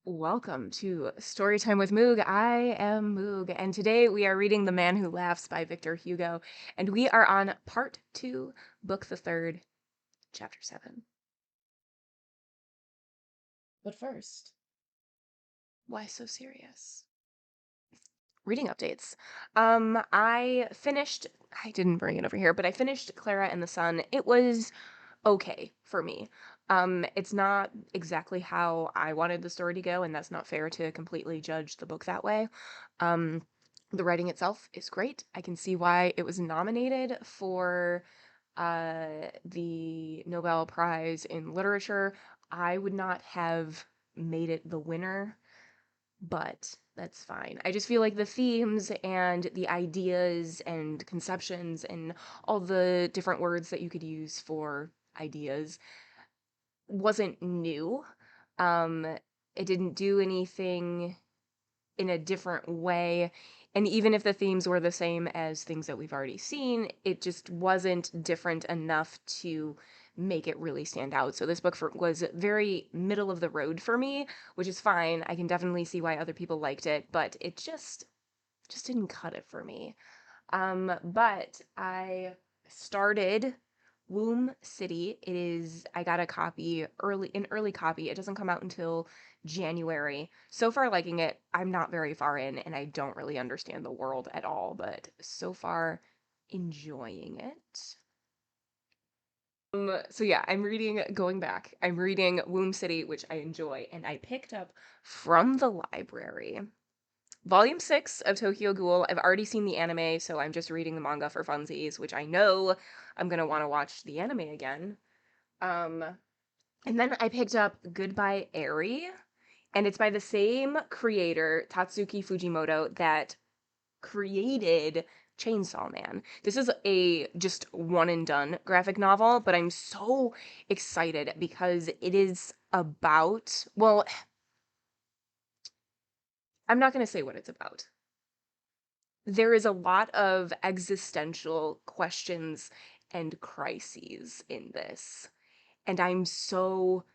Welcome to Storytime with Moog. I am Moog, and today we are reading The Man Who Laughs by Victor Hugo, and we are on part 2, book the third, chapter 7. But first, why so serious? Reading updates. I didn't bring it over here, but I finished Clara and the Sun. It was okay for me. It's not exactly how I wanted the story to go, and that's not fair to completely judge the book that way. Um, the writing itself is great. I can see why it was nominated for the Nobel Prize in Literature. I would not have made it the winner, but that's fine. I just feel like the themes and the ideas and conceptions and all the different words that you could use for ideas wasn't new. Um, it didn't do anything in a different way. And even if the themes were the same as things that we've already seen, it just wasn't different enough to make it really stand out. So this book was very middle of the road for me, which is fine. I can definitely see why other people liked it, but it just didn't cut it for me. But I started Womb City. I got a copy early copy. It doesn't come out until January. So far liking it. I'm not very far in and I don't really understand the world at all, but so far enjoying it. So yeah, I'm reading Womb City, which I enjoy, and I picked up from the library Volume 6 of Tokyo Ghoul. I've already seen the anime, so I'm just reading the manga for funsies, which I know I'm gonna want to watch the anime again. Um, and then I picked up Goodbye Eri, and it's by the same creator, Tatsuki Fujimoto, that created Chainsaw Man. This is a just one and done graphic novel, but I'm so excited because it is about, well, I'm not going to say what it's about. There is a lot of existential questions and crises in this. And I'm so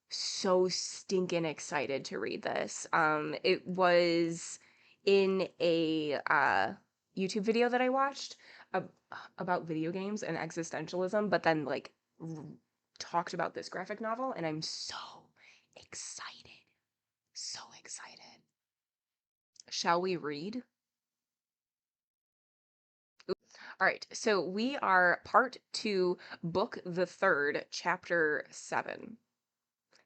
stinking excited to read this. It was in a YouTube video that I watched ab- about video games and existentialism, but then r- talked about this graphic novel, and I'm so excited. So excited. Shall we read? All right, so we are part 2, book the third, chapter 7.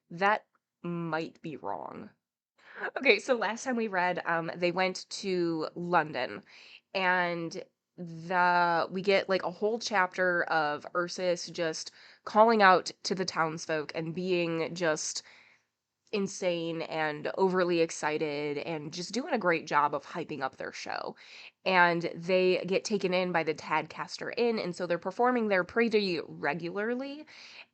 That might be wrong. Okay, so last time we read, they went to London, and we get like a whole chapter of Ursus just calling out to the townsfolk and being just insane and overly excited and just doing a great job of hyping up their show. And they get taken in by the Tadcaster Inn, and so they're performing there pretty regularly.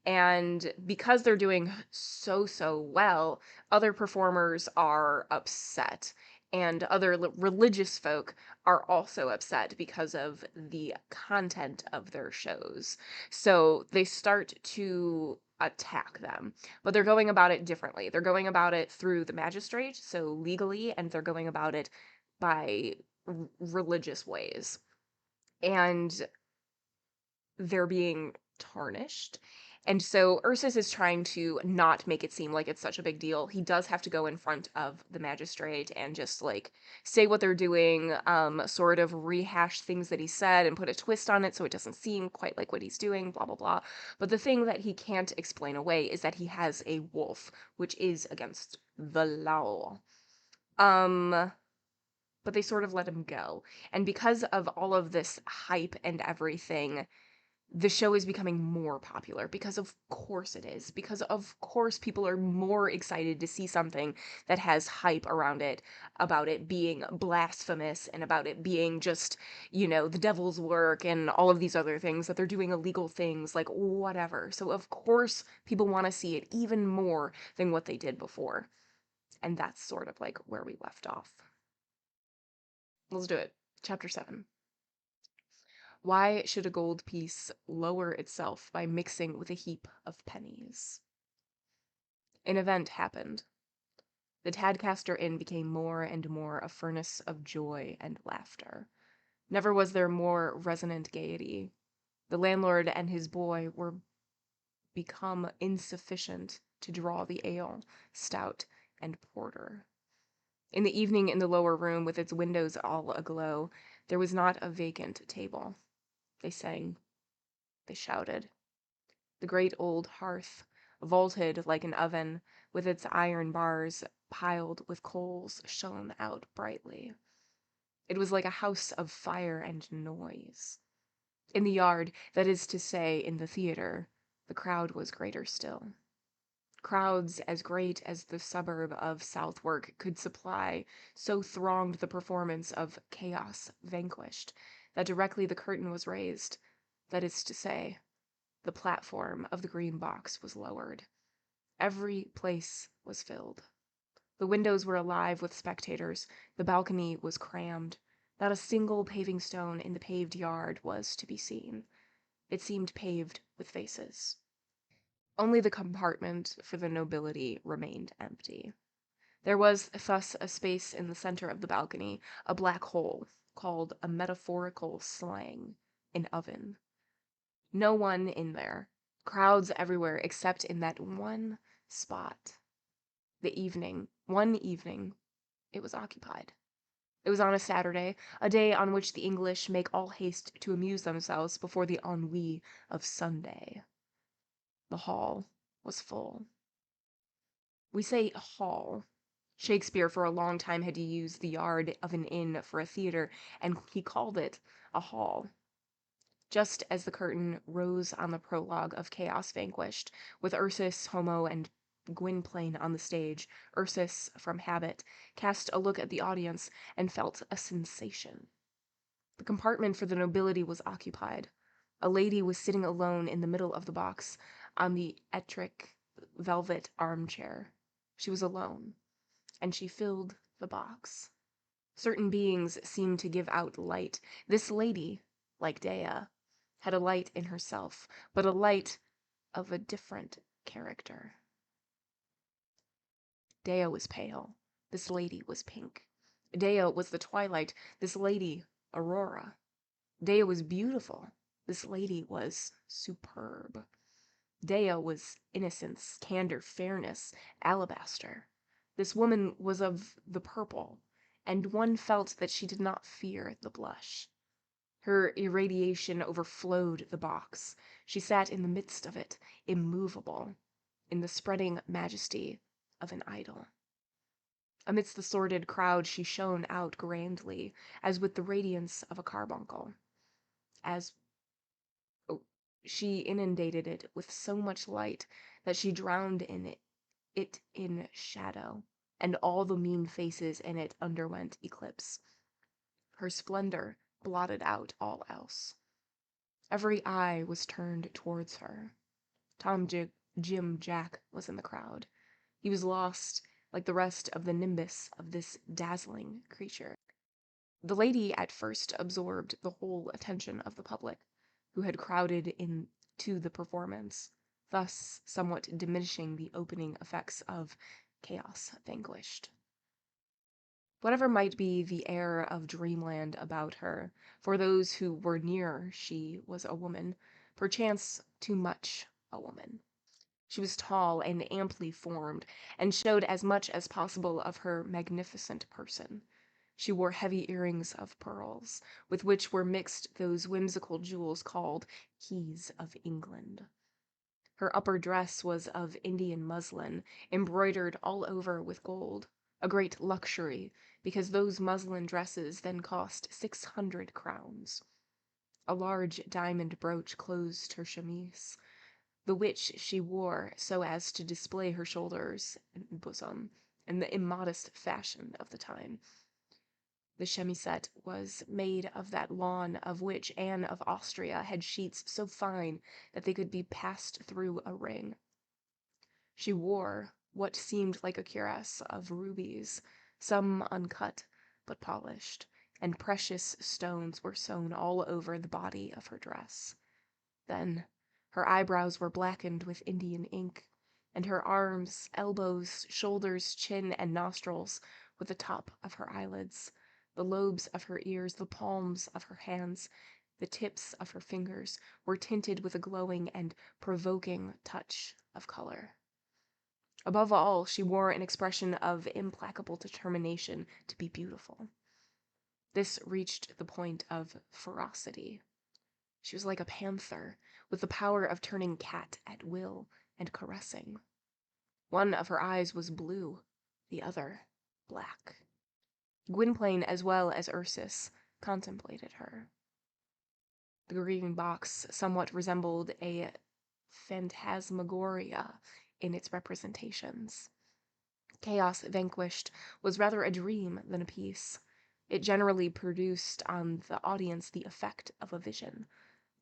And because they're doing so well, other performers are upset. And other religious folk are also upset because of the content of their shows. So they start to attack them, but they're going about it differently. They're going about it through the magistrate, so legally, and they're going about it by religious ways. And they're being tarnished. And so Ursus is trying to not make it seem like it's such a big deal. He does have to go in front of the magistrate and just like say what they're doing, sort of rehash things that he said and put a twist on it so it doesn't seem quite like what he's doing, blah blah blah. But the thing that he can't explain away is that he has a wolf, which is against the law. Um but they sort of let him go. And because of all of this hype and everything, the show is becoming more popular because of course it is. Because of course people are more excited to see something that has hype around it, about it being blasphemous and about it being just, the devil's work and all of these other things, that they're doing illegal things, like whatever. So of course people want to see it even more than what they did before. And that's sort of like where we left off. Let's do it. Chapter 7. Why should a gold piece lower itself by mixing with a heap of pennies? An event happened. The Tadcaster Inn became more and more a furnace of joy and laughter. Never was there more resonant gaiety. The landlord and his boy were become insufficient to draw the ale, stout, and porter. In the evening, in the lower room, with its windows all aglow, there was not a vacant table. They sang. They shouted. The great old hearth, vaulted like an oven, with its iron bars piled with coals, shone out brightly. It was like a house of fire and noise. In the yard, that is to say, in the theater, the crowd was greater still. Crowds as great as the suburb of Southwark could supply so thronged the performance of Chaos Vanquished that directly the curtain was raised, that is to say, the platform of the green box was lowered. Every place was filled. The windows were alive with spectators. The balcony was crammed. Not a single paving stone in the paved yard was to be seen. It seemed paved with faces. Only the compartment for the nobility remained empty. There was thus a space in the center of the balcony, a black hole, called a metaphorical slang, an oven. No one in there. Crowds everywhere except in that one spot. One evening, it was occupied. It was on a Saturday, a day on which the English make all haste to amuse themselves before the ennui of Sunday. The hall was full. We say hall. Shakespeare for a long time had used the yard of an inn for a theater, and he called it a hall. Just as the curtain rose on the prologue of Chaos Vanquished, with Ursus, Homo, and Gwynplaine on the stage, Ursus, from habit, cast a look at the audience and felt a sensation. The compartment for the nobility was occupied. A lady was sitting alone in the middle of the box, on the Ettrick velvet armchair. She was alone, and she filled the box. Certain beings seemed to give out light. This lady, like Dea, had a light in herself, but a light of a different character. Dea was pale. This lady was pink. Dea was the twilight. This lady, Aurora. Dea was beautiful. This lady was superb. Dea was innocence, candor, fairness, alabaster. This woman was of the purple, and one felt that she did not fear the blush. Her irradiation overflowed the box. She sat in the midst of it, immovable, in the spreading majesty of an idol. Amidst the sordid crowd she shone out grandly, as with the radiance of a carbuncle. She inundated it with so much light that she drowned it in shadow, and all the mean faces in it underwent eclipse. Her splendor blotted out all else. Every eye was turned towards her. Jim Jack was in the crowd. He was lost, like the rest of the nimbus of this dazzling creature. The lady at first absorbed the whole attention of the public, who had crowded into the performance, thus somewhat diminishing the opening effects of Chaos Vanquished. Whatever might be the air of dreamland about her, for those who were near she was a woman, perchance too much a woman. She was tall and amply formed, and showed as much as possible of her magnificent person. She wore heavy earrings of pearls, with which were mixed those whimsical jewels called keys of England. Her upper dress was of Indian muslin, embroidered all over with gold, a great luxury, because those muslin dresses then cost 600 crowns. A large diamond brooch closed her chemise, the which she wore so as to display her shoulders and bosom, in the immodest fashion of the time. The chemisette was made of that lawn of which Anne of Austria had sheets so fine that they could be passed through a ring. She wore what seemed like a cuirass of rubies, some uncut but polished, and precious stones were sewn all over the body of her dress. Then her eyebrows were blackened with Indian ink, and her arms, elbows, shoulders, chin, and nostrils were the top of her eyelids, the lobes of her ears, the palms of her hands, the tips of her fingers were tinted with a glowing and provoking touch of color. Above all, she wore an expression of implacable determination to be beautiful. This reached the point of ferocity. She was like a panther, with the power of turning cat at will and caressing. One of her eyes was blue, the other black. Gwynplaine, as well as Ursus, contemplated her. The green box somewhat resembled a phantasmagoria in its representations. Chaos Vanquished was rather a dream than a piece. It generally produced on the audience the effect of a vision.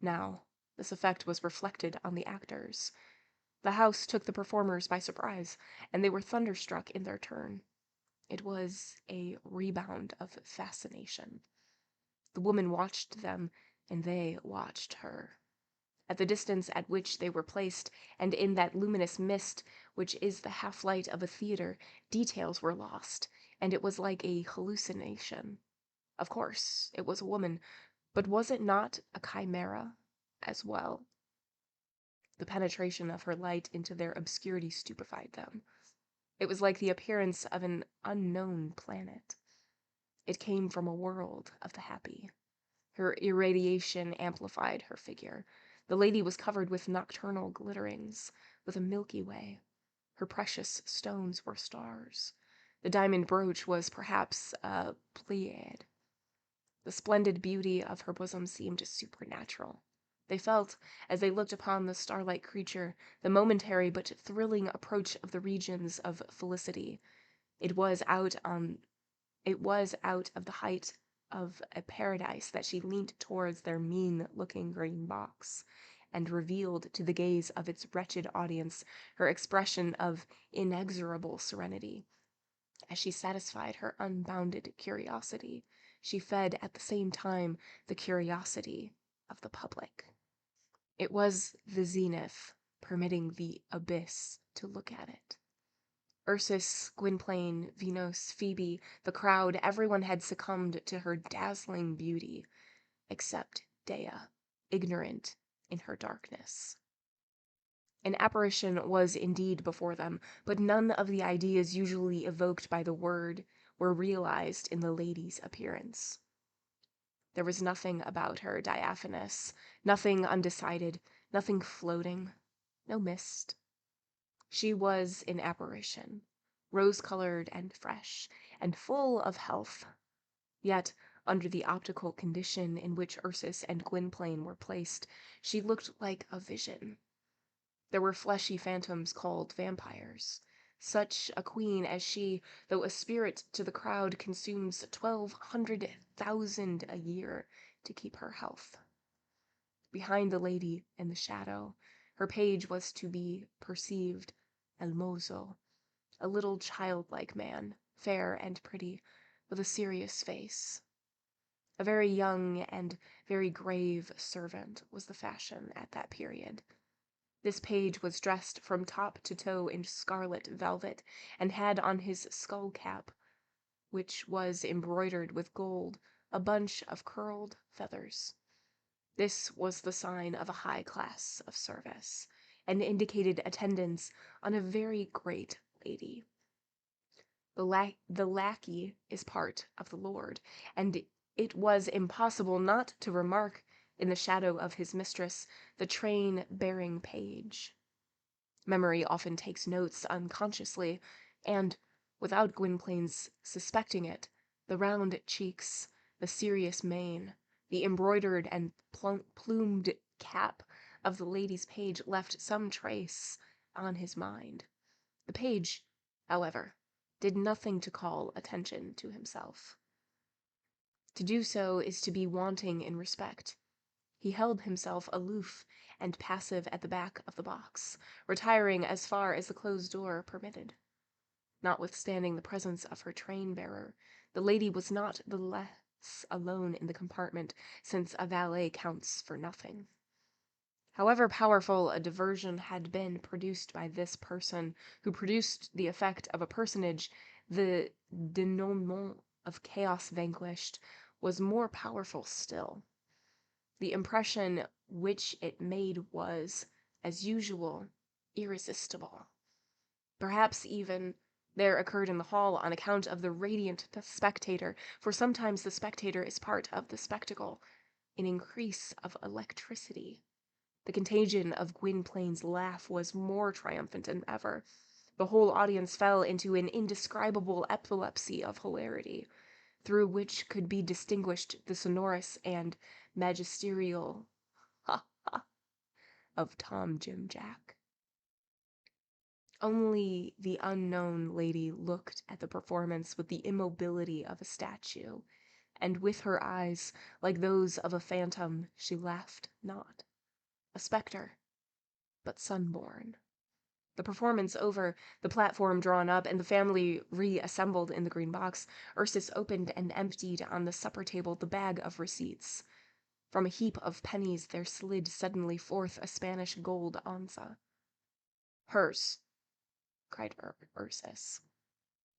Now, this effect was reflected on the actors. The house took the performers by surprise, and they were thunderstruck in their turn. It was a rebound of fascination. The woman watched them, and they watched her. At the distance at which they were placed, and in that luminous mist which is the half-light of a theater, details were lost, and it was like a hallucination. Of course, it was a woman, but was it not a chimera as well? The penetration of her light into their obscurity stupefied them. It was like the appearance of an unknown planet. It came from a world of the happy. Her irradiation amplified her figure. The lady was covered with nocturnal glitterings, with a Milky Way. Her precious stones were stars. The diamond brooch was perhaps a Pleiad. The splendid beauty of her bosom seemed supernatural. They felt, as they looked upon the starlight creature, the momentary but thrilling approach of the regions of felicity. It was out of the height of a paradise that she leant towards their mean-looking green box, and revealed to the gaze of its wretched audience her expression of inexorable serenity. As she satisfied her unbounded curiosity, she fed at the same time the curiosity of the public. It was the zenith, permitting the abyss to look at it. Ursus, Gwynplaine, Venus, Phoebe, the crowd, everyone had succumbed to her dazzling beauty, except Dea, ignorant in her darkness. An apparition was indeed before them, but none of the ideas usually evoked by the word were realized in the lady's appearance. There was nothing about her diaphanous, nothing undecided, nothing floating, no mist. She was an apparition, rose-colored and fresh, and full of health. Yet, under the optical condition in which Ursus and Gwynplaine were placed, she looked like a vision. There were fleshy phantoms called vampires. Such a queen as she, though a spirit to the crowd, consumes 1,200,000 a year to keep her health. Behind the lady, in the shadow, her page was to be perceived el mozo, a little childlike man, fair and pretty, with a serious face. A very young and very grave servant was the fashion at that period. This page was dressed from top to toe in scarlet velvet, and had on his skull cap, which was embroidered with gold, a bunch of curled feathers. This was the sign of a high class of service, and indicated attendance on a very great lady. The lackey is part of the lord, and it was impossible not to remark, in the shadow of his mistress, the train-bearing page. Memory often takes notes unconsciously, and, without Gwynplaine's suspecting it, the round cheeks, the serious mane, the embroidered and plumed cap of the lady's page left some trace on his mind. The page, however, did nothing to call attention to himself. To do so is to be wanting in respect. He held himself aloof and passive at the back of the box, retiring as far as the closed door permitted. Notwithstanding the presence of her train-bearer, the lady was not the less alone in the compartment, since a valet counts for nothing. However powerful a diversion had been produced by this person, who produced the effect of a personage, the denouement of chaos vanquished was more powerful still. The impression which it made was, as usual, irresistible. Perhaps even there occurred in the hall, on account of the radiant spectator, for sometimes the spectator is part of the spectacle, an increase of electricity. The contagion of Gwynplaine's laugh was more triumphant than ever. The whole audience fell into an indescribable epilepsy of hilarity, through which could be distinguished the sonorous and magisterial ha ha of Tom Jim Jack. Only the unknown lady looked at the performance with the immobility of a statue, and with her eyes, like those of a phantom, she laughed not. A spectre, but sunborn. The performance over, the platform drawn up, and the family reassembled in the Green Box, Ursus opened and emptied on the supper table the bag of receipts. From a heap of pennies there slid suddenly forth a Spanish gold onza. "Hers," cried Ursus.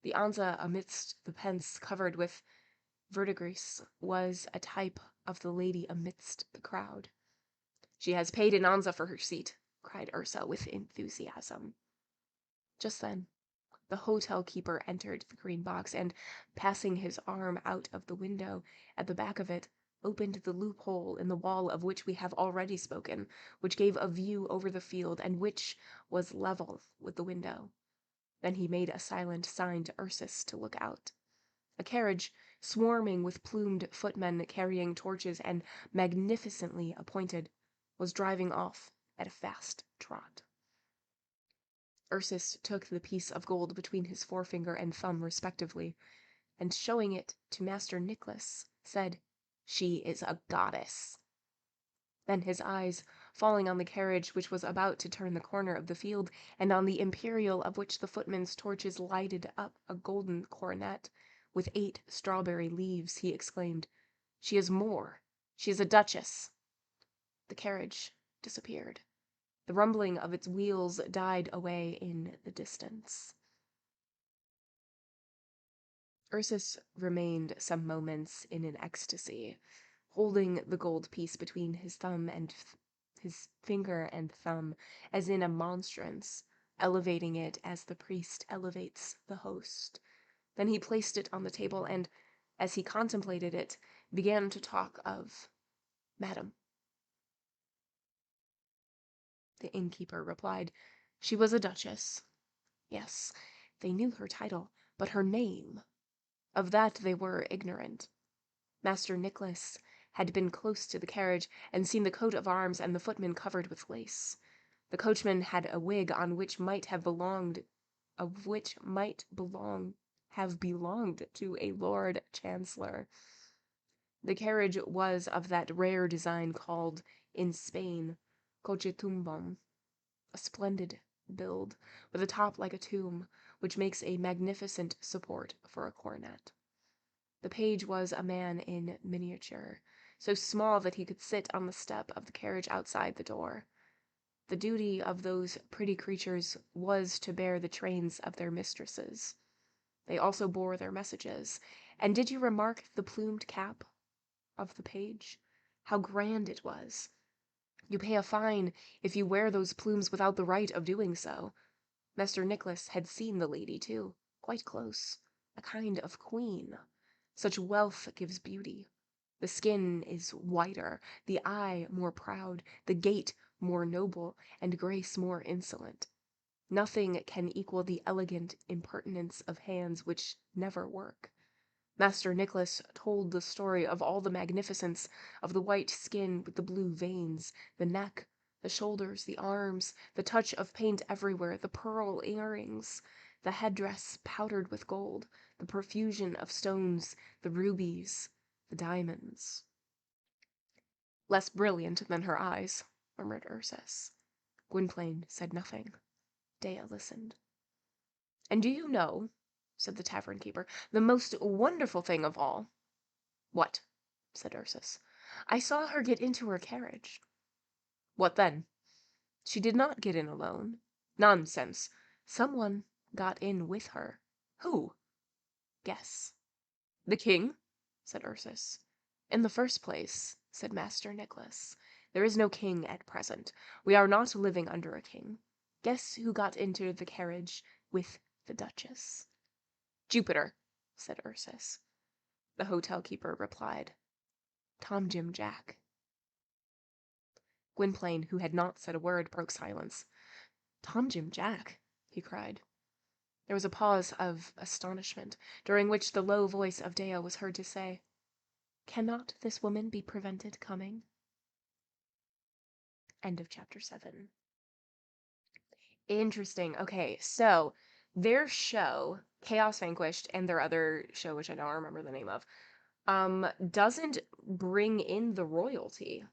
The onza amidst the pence covered with verdigris was a type of the lady amidst the crowd. "She has paid an onza for her seat," cried Ursa with enthusiasm. Just then, the hotel keeper entered the Green Box, and, passing his arm out of the window, at the back of it, opened the loophole in the wall of which we have already spoken, which gave a view over the field, and which was level with the window. Then he made a silent sign to Ursus to look out. A carriage, swarming with plumed footmen carrying torches and magnificently appointed, was driving off at a fast trot. Ursus took the piece of gold between his forefinger and thumb respectively, and showing it to Master Nicholas, said, "She is a goddess." Then his eyes, falling on the carriage which was about to turn the corner of the field, and on the imperial of which the footmen's torches lighted up a golden coronet, with 8 strawberry leaves, he exclaimed, "She is more. She is a duchess." The carriage disappeared. The rumbling of its wheels died away in the distance. Ursus remained some moments in an ecstasy, holding the gold piece between his finger and thumb, as in a monstrance, elevating it as the priest elevates the host. Then he placed it on the table, and, as he contemplated it, began to talk of Madame. The innkeeper replied, "She was a duchess." Yes, they knew her title, but her name, of that they were ignorant. Master Nicholas had been close to the carriage, and seen the coat of arms and the footman covered with lace. The coachman had a wig on which might have belonged to a Lord Chancellor. The carriage was of that rare design called, in Spain, cochetumbum, a splendid build, with a top like a tomb, which makes a magnificent support for a coronet. The page was a man in miniature, so small that he could sit on the step of the carriage outside the door. The duty of those pretty creatures was to bear the trains of their mistresses. They also bore their messages. And did you remark the plumed cap of the page? How grand it was! You pay a fine if you wear those plumes without the right of doing so. Master Nicholas had seen the lady, too, quite close, a kind of queen. Such wealth gives beauty. The skin is whiter, the eye more proud, the gait more noble, and grace more insolent. Nothing can equal the elegant impertinence of hands which never work. Master Nicholas told the story of all the magnificence of the white skin with the blue veins, the neck, the shoulders, the arms, the touch of paint everywhere, the pearl earrings, the headdress powdered with gold, the profusion of stones, the rubies, the diamonds. "Less brilliant than her eyes," murmured Ursus. Gwynplaine said nothing. Dea listened. "And do you know," said the tavern-keeper, "the most wonderful thing of all?" "What?" said Ursus. "I saw her get into her carriage." What then? She did not get in alone. Nonsense. Someone got in with her. Who? Guess. The king? Said Ursus. In the first place, said Master Nicholas, there is no king at present. We are not living under a king. Guess who got into the carriage with the Duchess? Jupiter, said Ursus. The hotel keeper replied. Tom Jim Jack. Gwynplaine, who had not said a word, broke silence. Tom Jim Jack, he cried. There was a pause of astonishment, during which the low voice of Dea was heard to say, Cannot this woman be prevented coming? End of chapter 7. Interesting. Okay, so their show, Chaos Vanquished, and their other show, which I don't remember the name of, doesn't bring in the royalty.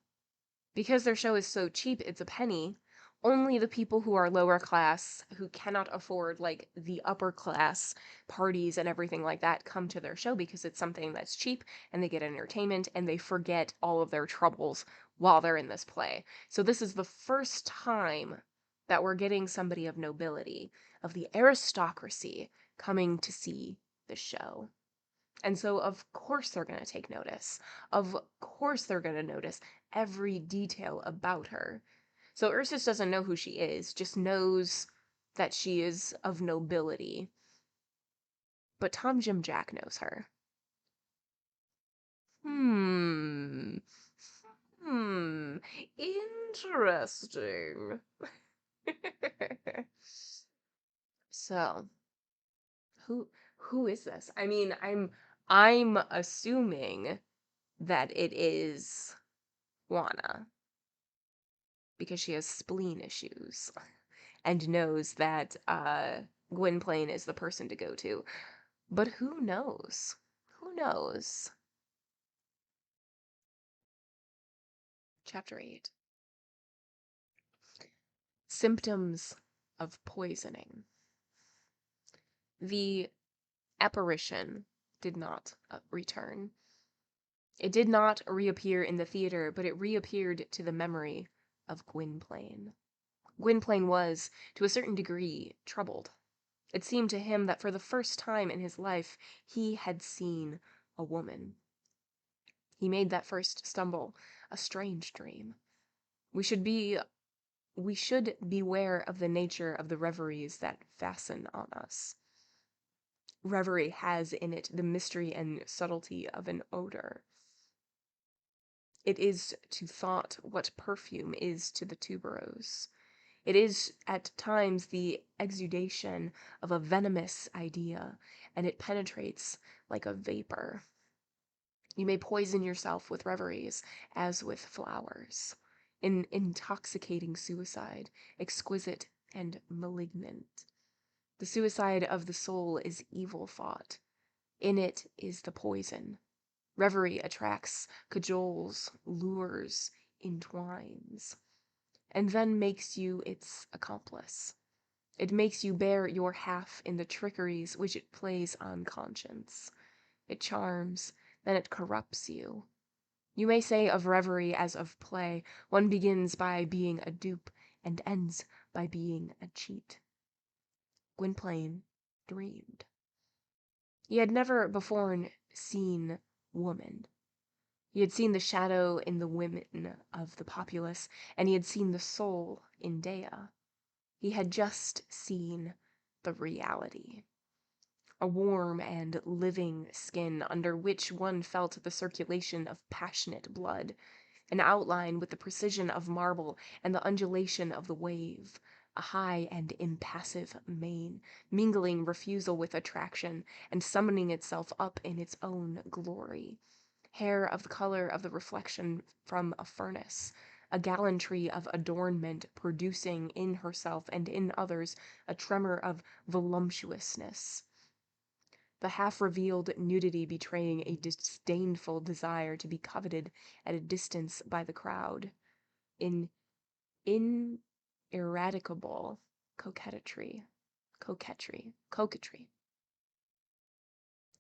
Because their show is so cheap, it's a penny. Only the people who are lower class, who cannot afford, like, the upper class parties and everything like that, come to their show because it's something that's cheap, and they get entertainment, and they forget all of their troubles while they're in this play. So this is the first time that we're getting somebody of nobility, of the aristocracy, coming to see the show. And so, of course, they're going to take notice. Of course, they're going to notice every detail about her. So Ursus doesn't know who she is, just knows that she is of nobility. But Tom Jim Jack knows her. Hmm. Interesting. So, who is this? I mean, I'm assuming that it is Juana, because she has spleen issues and knows that Gwynplaine is the person to go to. But who knows? Who knows? Chapter 8. Symptoms of poisoning. The apparition did not return. It did not reappear in the theater, but it reappeared to the memory of Gwynplaine. Gwynplaine was, to a certain degree, troubled. It seemed to him that for the first time in his life he had seen a woman. He made that first stumble a strange dream. We should beware of the nature of the reveries that fasten on us. Reverie has in it the mystery and subtlety of an odor. It is to thought what perfume is to the tuberose. It is at times the exudation of a venomous idea, and it penetrates like a vapor. You may poison yourself with reveries, as with flowers, in intoxicating suicide, exquisite and malignant. The suicide of the soul is evil thought. In it is the poison. Reverie attracts, cajoles, lures, entwines, and then makes you its accomplice. It makes you bear your half in the trickeries which it plays on conscience. It charms, then it corrupts you. You may say of reverie as of play, one begins by being a dupe and ends by being a cheat. Gwynplaine dreamed. He had never before seen woman. He had seen the shadow in the women of the populace, and he had seen the soul in Dea. He had just seen the reality. A warm and living skin under which one felt the circulation of passionate blood, an outline with the precision of marble and the undulation of the wave, a high and impassive mane, mingling refusal with attraction and summoning itself up in its own glory, hair of the color of the reflection from a furnace, a gallantry of adornment producing in herself and in others a tremor of voluptuousness, the half-revealed nudity betraying a disdainful desire to be coveted at a distance by the crowd, in ineradicable coquetry.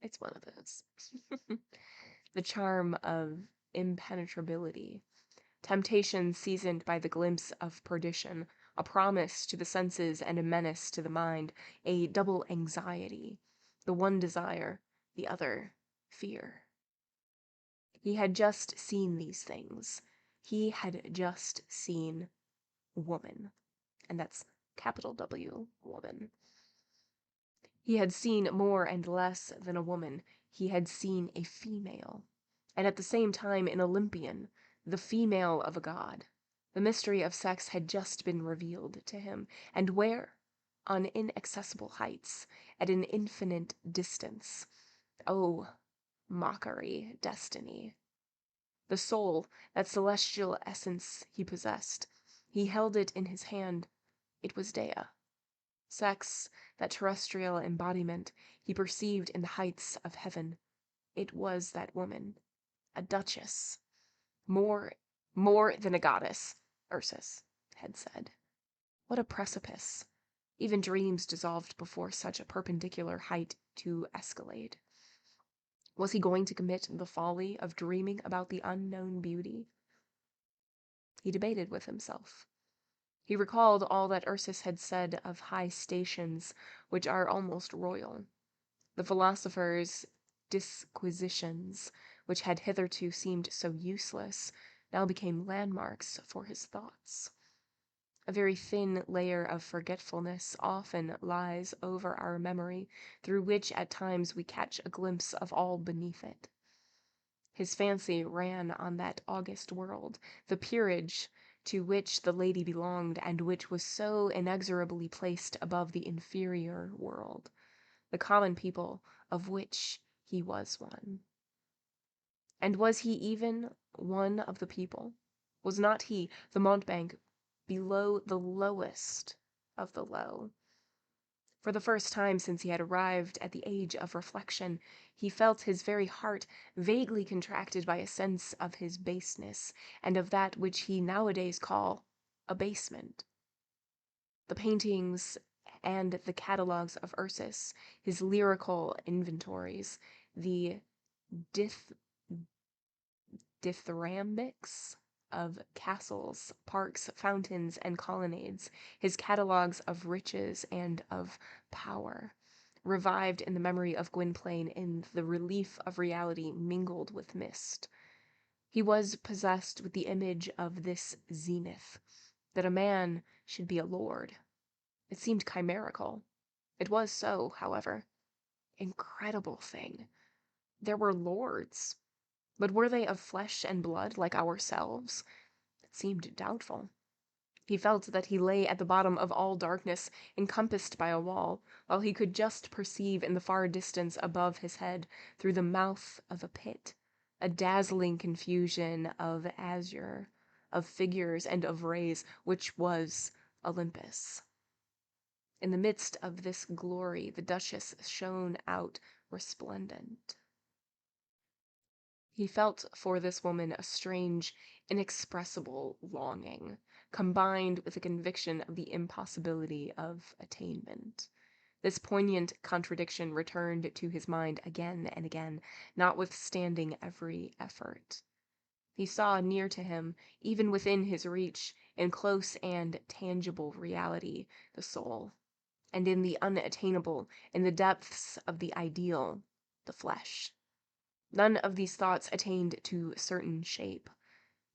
It's one of those. The charm of impenetrability, Temptation seasoned by the glimpse of perdition, a promise to the senses and a menace to the mind, a double anxiety, the one desire, the other fear. He had just seen these things. He had just seen woman. And that's capital W, woman. He had seen more and less than a woman. He had seen a female. And at the same time an Olympian, the female of a god. The mystery of sex had just been revealed to him. And where? On inaccessible heights, at an infinite distance. Oh, mockery, destiny. The soul, that celestial essence he possessed. He held it in his hand. It was Dea. Sex, that terrestrial embodiment, he perceived in the heights of heaven. It was that woman, a duchess. More than a goddess, Ursus had said. What a precipice. Even dreams dissolved before such a perpendicular height to escalade. Was he going to commit the folly of dreaming about the unknown beauty? He debated with himself. He recalled all that Ursus had said of high stations, which are almost royal. The philosopher's disquisitions, which had hitherto seemed so useless, now became landmarks for his thoughts. A very thin layer of forgetfulness often lies over our memory, through which at times we catch a glimpse of all beneath it. His fancy ran on that august world, the peerage to which the lady belonged, and which was so inexorably placed above the inferior world, the common people of which he was one. And was he even one of the people? Was not he, the mountebank, below the lowest of the low? For the first time since he had arrived at the age of reflection, he felt his very heart vaguely contracted by a sense of his baseness, and of that which he nowadays call abasement. The paintings and the catalogues of Ursus, his lyrical inventories, the dithyrambics of castles, parks, fountains, and colonnades, his catalogues of riches and of power, revived in the memory of Gwynplaine in the relief of reality mingled with mist. He was possessed with the image of this zenith, that a man should be a lord. It seemed chimerical. It was so, however. Incredible thing. There were lords. But were they of flesh and blood like ourselves? It seemed doubtful. He felt that he lay at the bottom of all darkness, encompassed by a wall, while he could just perceive in the far distance above his head, through the mouth of a pit, a dazzling confusion of azure, of figures and of rays, which was Olympus. In the midst of this glory, the Duchess shone out resplendent. He felt for this woman a strange, inexpressible longing, combined with a conviction of the impossibility of attainment. This poignant contradiction returned to his mind again and again, notwithstanding every effort. He saw near to him, even within his reach, in close and tangible reality, the soul, and in the unattainable, in the depths of the ideal, the flesh. None of these thoughts attained to certain shape.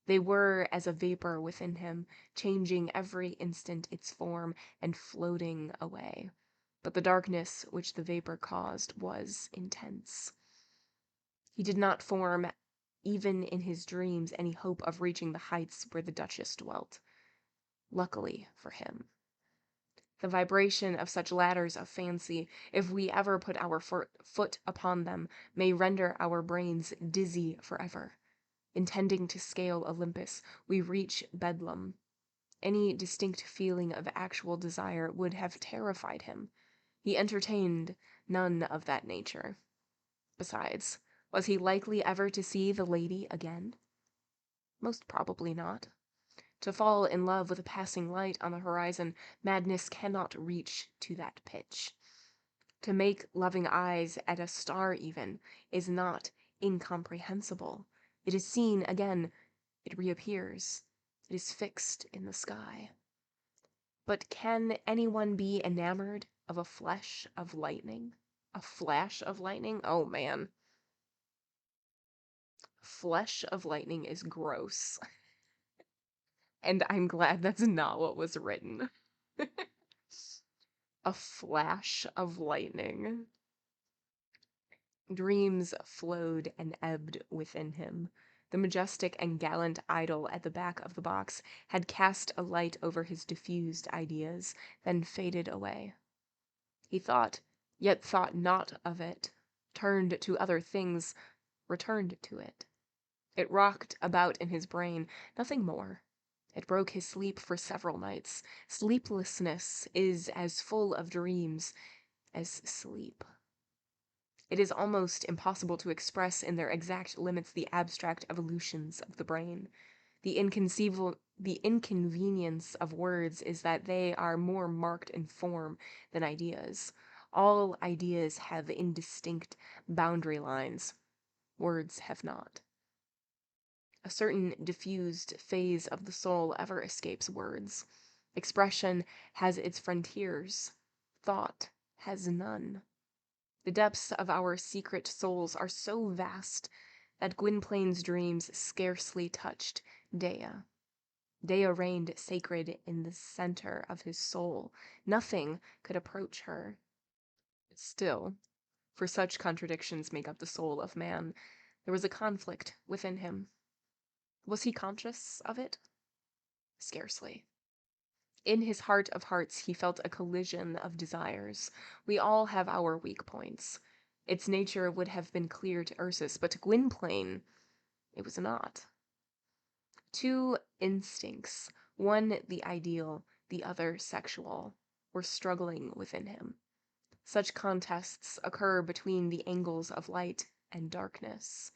They were as a vapor within him, changing every instant its form and floating away. But the darkness which the vapor caused was intense. He did not form, even in his dreams, any hope of reaching the heights where the Duchess dwelt. Luckily for him. The vibration of such ladders of fancy, if we ever put our foot upon them, may render our brains dizzy forever. Intending to scale Olympus, we reach Bedlam. Any distinct feeling of actual desire would have terrified him. He entertained none of that nature. Besides, was he likely ever to see the lady again? Most probably not. To fall in love with a passing light on the horizon, madness cannot reach to that pitch. To make loving eyes at a star even is not incomprehensible. It is seen again It reappears. It is fixed in the sky. But can anyone be enamored of a flash of lightning? A flash of lightning? Oh man. Flesh of lightning is gross. And I'm glad that's not what was written. A flash of lightning. Dreams flowed and ebbed within him. The majestic and gallant idol at the back of the box had cast a light over his diffused ideas, then faded away. He thought, yet thought not of it, turned to other things, returned to it. It rocked about in his brain, nothing more. It broke his sleep for several nights. Sleeplessness is as full of dreams as sleep. It is almost impossible to express in their exact limits the abstract evolutions of the brain. The inconvenience of words is that they are more marked in form than ideas. All ideas have indistinct boundary lines. Words have not. A certain diffused phase of the soul ever escapes words. Expression has its frontiers. Thought has none. The depths of our secret souls are so vast that Gwynplaine's dreams scarcely touched Dea. Dea reigned sacred in the center of his soul. Nothing could approach her. Still, for such contradictions make up the soul of man, there was a conflict within him. Was he conscious of it? Scarcely. In his heart of hearts, he felt a collision of desires. We all have our weak points. Its nature would have been clear to Ursus, but to Gwynplaine, it was not. Two instincts, one the ideal, the other sexual, were struggling within him. Such contests occur between the angles of light and darkness,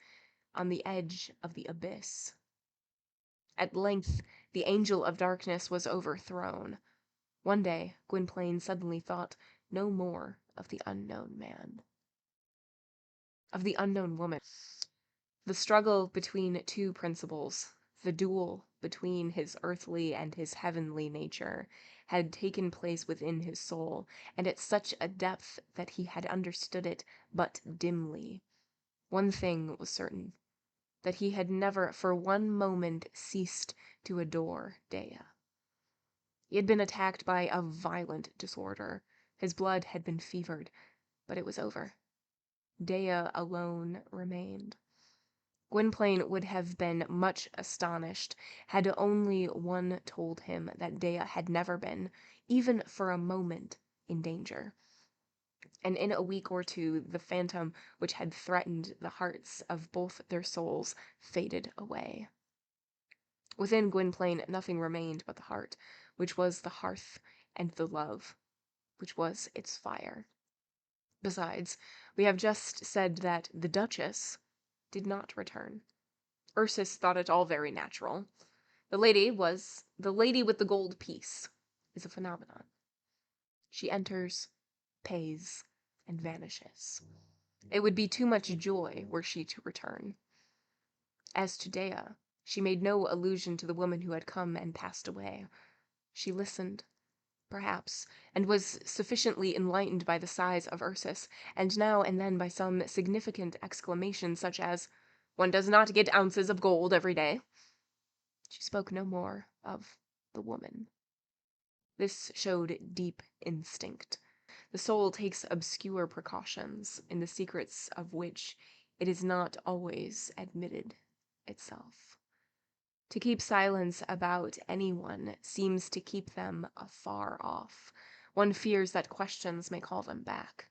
on the edge of the abyss. At length, the angel of darkness was overthrown. One day, Gwynplaine suddenly thought no more of the unknown man. Of the unknown woman. The struggle between two principles, the duel between his earthly and his heavenly nature, had taken place within his soul, and at such a depth that he had understood it but dimly. One thing was certain, that he had never for one moment ceased to adore Dea. He had been attacked by a violent disorder. His blood had been fevered, but it was over. Dea alone remained. Gwynplaine would have been much astonished had only one told him that Dea had never been, even for a moment, in danger. And in a week or two, the phantom which had threatened the hearts of both their souls faded away. Within Gwynplaine nothing remained but the heart, which was the hearth, and the love, which was its fire. Besides, we have just said that the Duchess did not return. Ursus thought it all very natural. The lady with the gold piece is a phenomenon. She enters, pays, and vanishes. It would be too much joy were she to return. As to Dea, she made no allusion to the woman who had come and passed away. She listened, perhaps, and was sufficiently enlightened by the sighs of Ursus, and now and then by some significant exclamation such as, "One does not get ounces of gold every day." She spoke no more of the woman. This showed deep instinct. The soul takes obscure precautions, in the secrets of which it is not always admitted itself. To keep silence about anyone seems to keep them afar off. One fears that questions may call them back.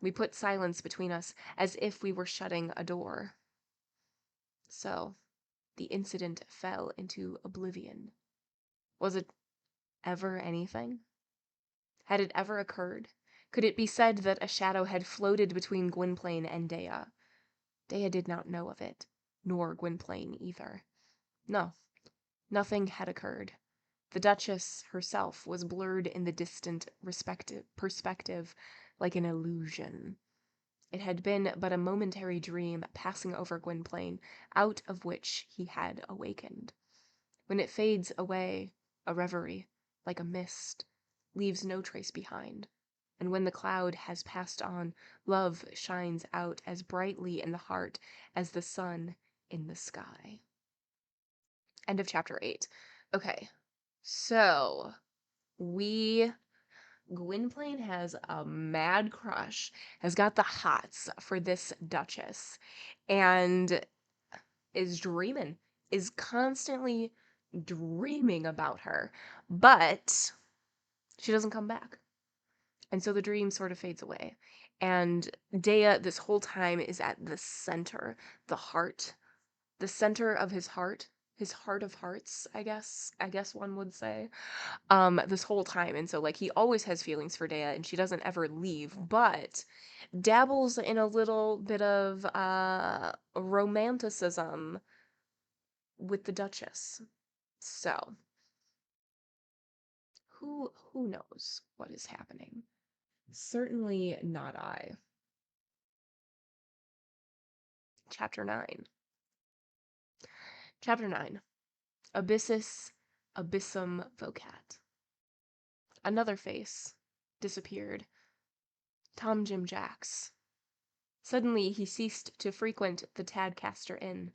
We put silence between us as if we were shutting a door. So, the incident fell into oblivion. Was it ever anything? Had it ever occurred? Could it be said that a shadow had floated between Gwynplaine and Dea? Dea did not know of it, nor Gwynplaine either. No, nothing had occurred. The Duchess herself was blurred in the distant perspective like an illusion. It had been but a momentary dream passing over Gwynplaine, out of which he had awakened. When it fades away, a reverie, like a mist, leaves no trace behind. And when the cloud has passed on, love shines out as brightly in the heart as the sun in the sky. End of chapter 8. Okay, so Gwynplaine has a mad crush, has got the hots for this Duchess, and is constantly dreaming about her, but she doesn't come back. And so the dream sort of fades away. And Dea, this whole time, is at the center, the heart, the center of his heart of hearts, I guess one would say, this whole time. And so, like, he always has feelings for Dea, and she doesn't ever leave, but dabbles in a little bit of romanticism with the Duchess. So, who knows what is happening? Certainly not I. Chapter 9. Chapter 9. Abyssus Abyssum Vocat. Another face disappeared. Tom Jim Jack's. Suddenly he ceased to frequent the Tadcaster Inn.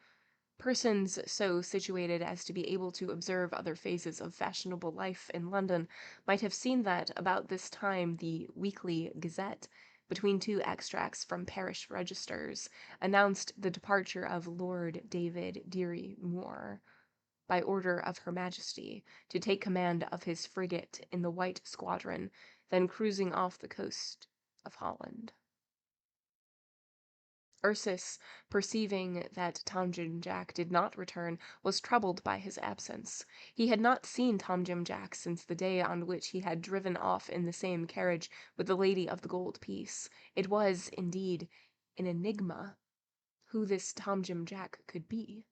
Persons so situated as to be able to observe other phases of fashionable life in London might have seen that, about this time, the Weekly Gazette, between two extracts from parish registers, announced the departure of Lord David Deary Moore, by order of Her Majesty, to take command of his frigate in the White Squadron, then cruising off the coast of Holland. Ursus, perceiving that Tom Jim Jack did not return, was troubled by his absence. He had not seen Tom Jim Jack since the day on which he had driven off in the same carriage with the lady of the gold piece. It was, indeed, an enigma who this Tom Jim Jack could be,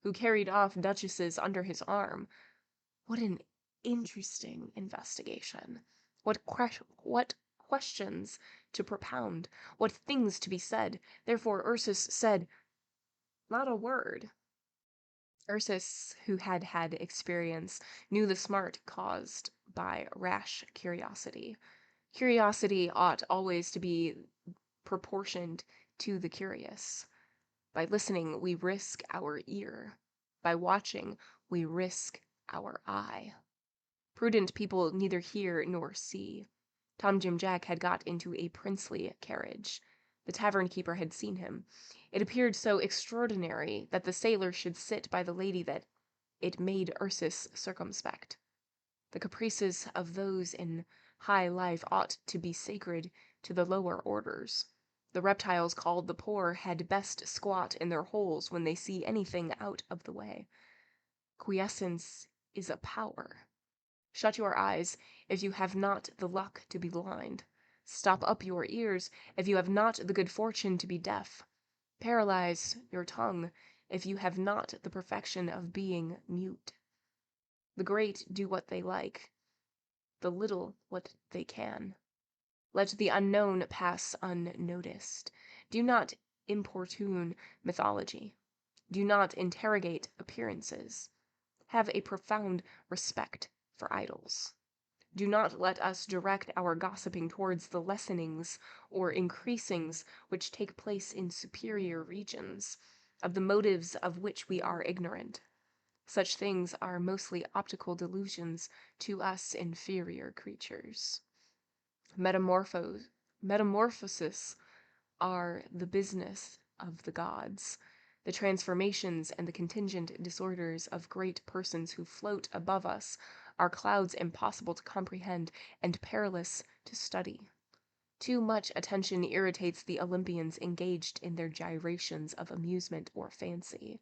who carried off duchesses under his arm. What an interesting investigation! What questions to propound! What things to be said! Therefore Ursus said not a word. Ursus, who had had experience, knew the smart caused by rash curiosity. Curiosity ought always to be proportioned to the curious. By listening, we risk our ear. By watching, we risk our eye. Prudent people neither hear nor see. Tom Jim Jack had got into a princely carriage. The tavern-keeper had seen him. It appeared so extraordinary that the sailor should sit by the lady that it made Ursus circumspect. The caprices of those in high life ought to be sacred to the lower orders. The reptiles called the poor had best squat in their holes when they see anything out of the way. Quiescence is a power. Shut your eyes if you have not the luck to be blind. Stop up your ears if you have not the good fortune to be deaf. Paralyze your tongue if you have not the perfection of being mute. The great do what they like, the little what they can. Let the unknown pass unnoticed. Do not importune mythology. Do not interrogate appearances. Have a profound respect for idols. Do not let us direct our gossiping towards the lessenings or increasings which take place in superior regions, of the motives of which we are ignorant. Such things are mostly optical delusions to us inferior creatures. Metamorphoses are the business of the gods. The transformations and the contingent disorders of great persons who float above us are clouds impossible to comprehend and perilous to study. Too much attention irritates the Olympians engaged in their gyrations of amusement or fancy,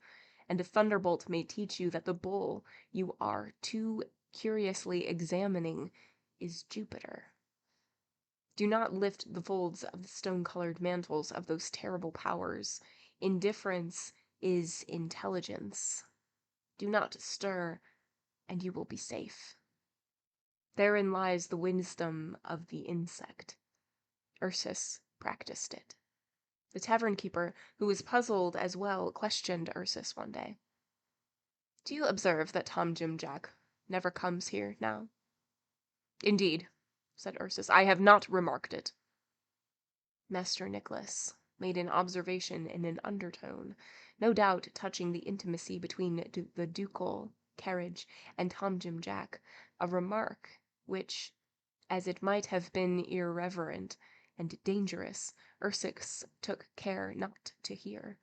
and a thunderbolt may teach you that the bull you are too curiously examining is Jupiter. Do not lift the folds of the stone-colored mantles of those terrible powers. Indifference is intelligence. Do not stir, and you will be safe. Therein lies the wisdom of the insect. Ursus practiced it. The tavern keeper, who was puzzled as well, questioned Ursus one day. "Do you observe that Tom Jim Jack never comes here now?" "Indeed," said Ursus, "I have not remarked it." Master Nicholas made an observation in an undertone, no doubt touching the intimacy between the ducal carriage and Tom Jim Jack, a remark which, as it might have been irreverent and dangerous, Ursus took care not to hear.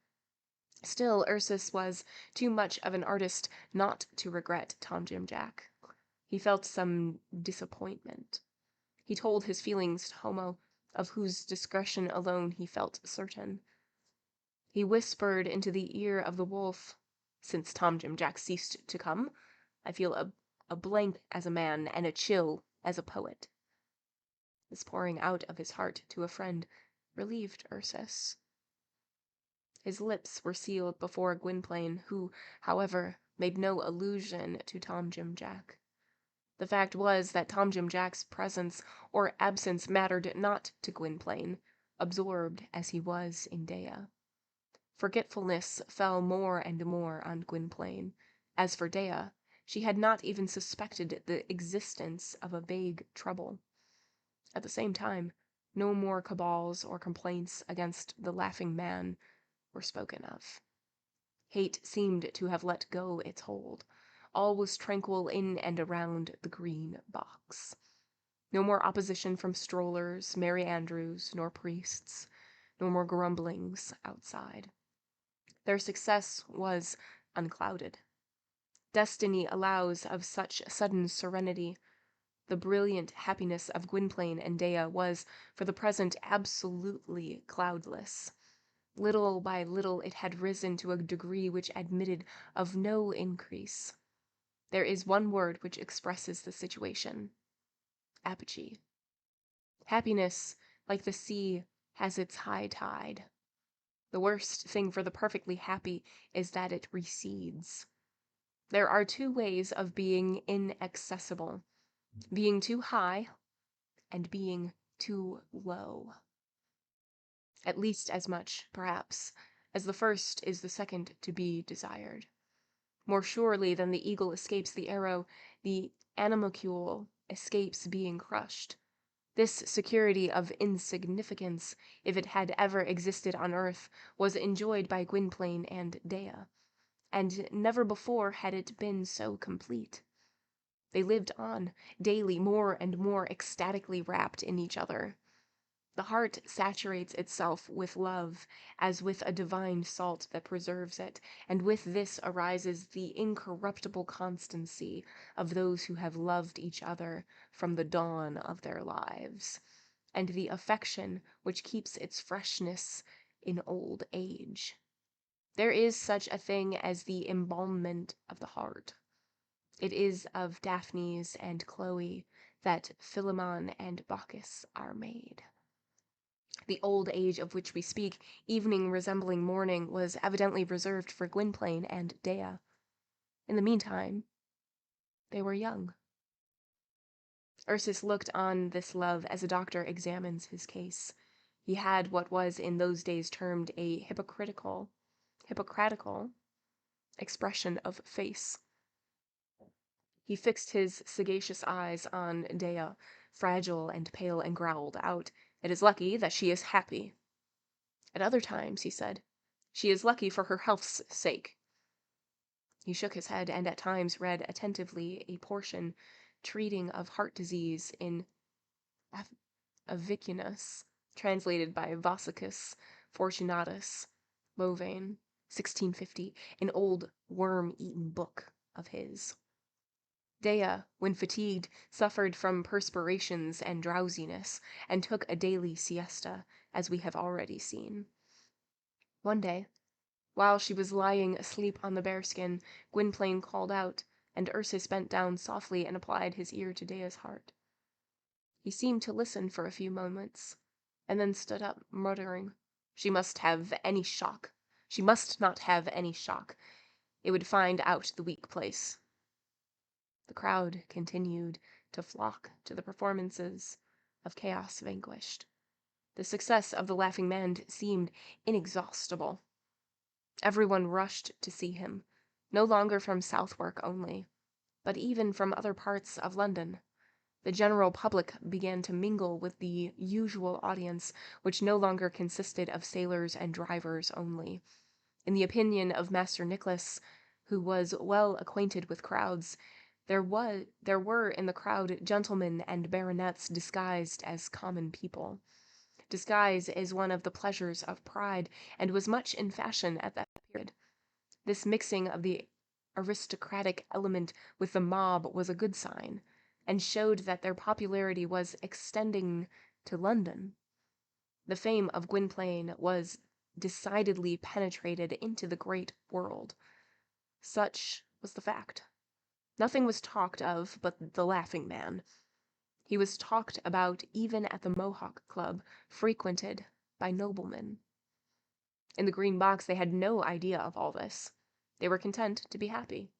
Still, Ursus was too much of an artist not to regret Tom Jim Jack. He felt some disappointment. He told his feelings to Homo, of whose discretion alone he felt certain. He whispered into the ear of the wolf, "Since Tom Jim Jack ceased to come, I feel a blank as a man and a chill as a poet." This pouring out of his heart to a friend relieved Ursus. His lips were sealed before Gwynplaine, who, however, made no allusion to Tom Jim Jack. The fact was that Tom Jim Jack's presence or absence mattered not to Gwynplaine, absorbed as he was in Dea. Forgetfulness fell more and more on Gwynplaine. As for Dea, she had not even suspected the existence of a vague trouble. At the same time, no more cabals or complaints against the Laughing Man were spoken of. Hate seemed to have let go its hold. All was tranquil in and around the green box. No more opposition from strollers, merry andrews, nor priests, no more grumblings outside. Their success was unclouded. Destiny allows of such sudden serenity. The brilliant happiness of Gwynplaine and Dea was, for the present, absolutely cloudless. Little by little it had risen to a degree which admitted of no increase. There is one word which expresses the situation: apogee. Happiness, like the sea, has its high tide. The worst thing for the perfectly happy is that it recedes. There are two ways of being inaccessible: being too high and being too low. At least as much, perhaps, as the first is the second to be desired. More surely than the eagle escapes the arrow, the animalcule escapes being crushed. This security of insignificance, if it had ever existed on earth, was enjoyed by Gwynplaine and Dea, and never before had it been so complete. They lived on, daily, more and more ecstatically wrapped in each other. The heart saturates itself with love, as with a divine salt that preserves it, and with this arises the incorruptible constancy of those who have loved each other from the dawn of their lives, and the affection which keeps its freshness in old age. There is such a thing as the embalmment of the heart. It is of Daphnes and Chloe that Philemon and Bacchus are made. The old age of which we speak, evening resembling morning, was evidently reserved for Gwynplaine and Dea. In the meantime, they were young. Ursus looked on this love as a doctor examines his case. He had what was in those days termed a hypocritical expression of face. He fixed his sagacious eyes on Dea, fragile and pale, and growled out, "It is lucky that she is happy." At other times, he said, "She is lucky for her health's sake." He shook his head, and at times read attentively a portion treating of heart disease in Avicenus, translated by Vossicus Fortunatus, Louvain, 1650, an old worm-eaten book of his. Dea, when fatigued, suffered from perspirations and drowsiness, and took a daily siesta, as we have already seen. One day, while she was lying asleep on the bearskin, Gwynplaine called out, and Ursus bent down softly and applied his ear to Dea's heart. He seemed to listen for a few moments, and then stood up, muttering, "She must have any shock. She must not have any shock. It would find out the weak place." The crowd continued to flock to the performances of Chaos Vanquished. The success of the Laughing Man seemed inexhaustible. Everyone rushed to see him, no longer from Southwark only, but even from other parts of London. The general public began to mingle with the usual audience, which no longer consisted of sailors and drivers only. In the opinion of Master Nicholas, who was well acquainted with crowds, there were in the crowd gentlemen and baronets disguised as common people. Disguise is one of the pleasures of pride, and was much in fashion at that period. This mixing of the aristocratic element with the mob was a good sign, and showed that their popularity was extending to London. The fame of Gwynplaine was decidedly penetrated into the great world. Such was the fact. Nothing was talked of but the Laughing Man. He was talked about even at the Mohawk Club, frequented by noblemen. In the Green Box they had no idea of all this. They were content to be happy.